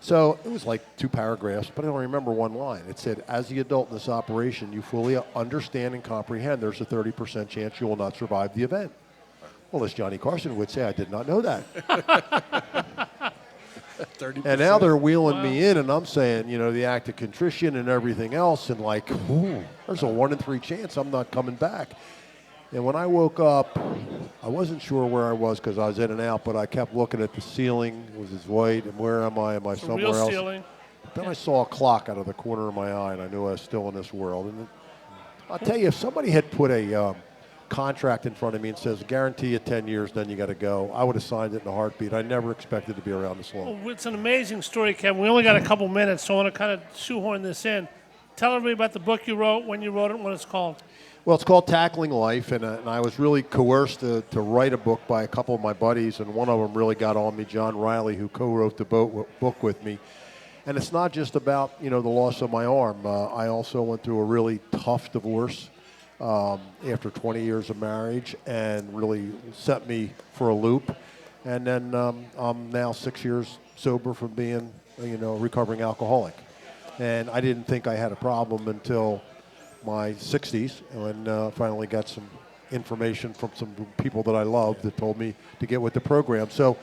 So it was like 2 paragraphs, but I don't remember one line. It said, as the adult in this operation, you fully understand and comprehend there's a 30% chance you will not survive the event. Well, as Johnny Carson would say, I did not know that. 30%. And now they're wheeling me in, and I'm saying, the act of contrition and everything else, and like, ooh, there's a 1 in 3 chance I'm not coming back. And when I woke up, I wasn't sure where I was because I was in and out, but I kept looking at the ceiling. It was white, and where am I? Am I somewhere real else? Ceiling. Then I saw a clock out of the corner of my eye, and I knew I was still in this world. And I'll tell you, if somebody had put a contract in front of me and says, guarantee you 10 years, then you got to go, I would have signed it in a heartbeat. I never expected to be around this long. Well, it's an amazing story, Kevin. We only got a couple minutes, so I want to kind of shoehorn this in. Tell everybody about the book you wrote, when you wrote it, and what it's called. Well, it's called Tackling Life, and I was really coerced to write a book by a couple of my buddies, and one of them really got on me, John Riley, who co-wrote the book with me. And it's not just about, the loss of my arm. I also went through a really tough divorce after 20 years of marriage, and really set me for a loop. And then I'm now 6 years sober from being, a recovering alcoholic. And I didn't think I had a problem until my 60s, and finally got some information from some people that I love that told me to get with the program. So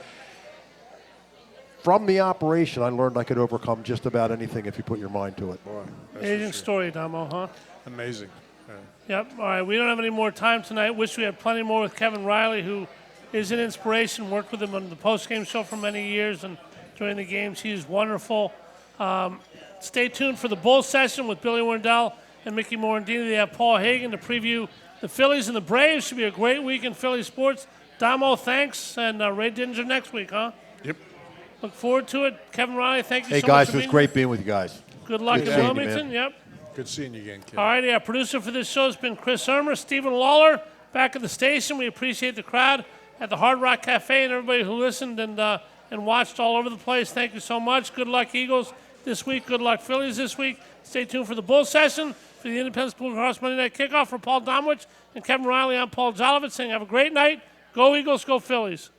from the operation, I learned I could overcome just about anything if you put your mind to it. Boy, Amazing story, Damo, huh? Amazing. Yep. All right, we don't have any more time tonight. Wish we had plenty more with Kevin Reilly, who is an inspiration. Worked with him on the post-game show for many years and during the games. He's wonderful. Stay tuned for the Bull Session with Billy Wendell and Mickey Morandini. They have Paul Hagan to preview the Phillies and the Braves. Should be a great week in Philly sports. Damo, thanks, and Ray Dinger next week, huh? Yep. Look forward to it. Kevin Reilly, thank you hey so guys, much. It was great being with you guys. Good luck in seeing you, Wilmington. man. Yep. Good seeing you again, Kevin. All righty, our producer for this show has been Chris Ermer. Stephen Lawler back at the station. We appreciate the crowd at the Hard Rock Cafe and everybody who listened and watched all over the place. Thank you so much. Good luck, Eagles, this week. Good luck, Phillies, this week. Stay tuned for the Bull Session. For the Independence Blue Cross Monday Night Kickoff, for Paul Domowitch and Kevin Reilly, I'm Paul Jolovitz saying have a great night. Go Eagles, go Phillies.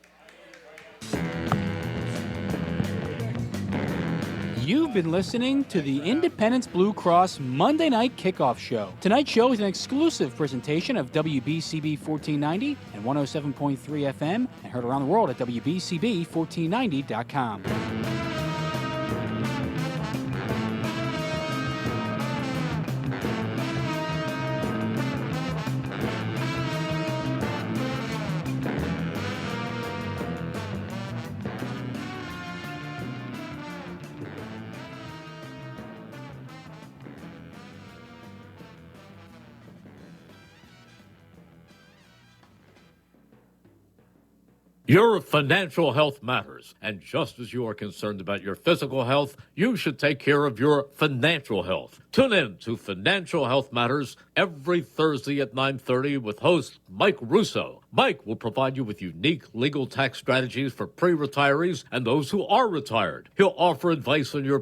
You've been listening to the Independence Blue Cross Monday Night Kickoff Show. Tonight's show is an exclusive presentation of WBCB 1490 and 107.3 FM and heard around the world at WBCB1490.com. Your financial health matters, and just as you are concerned about your physical health, you should take care of your financial health. Tune in to Financial Health Matters every Thursday at 9:30 with host Mike Russo. Mike will provide you with unique legal tax strategies for pre-retirees and those who are retired. He'll offer advice on your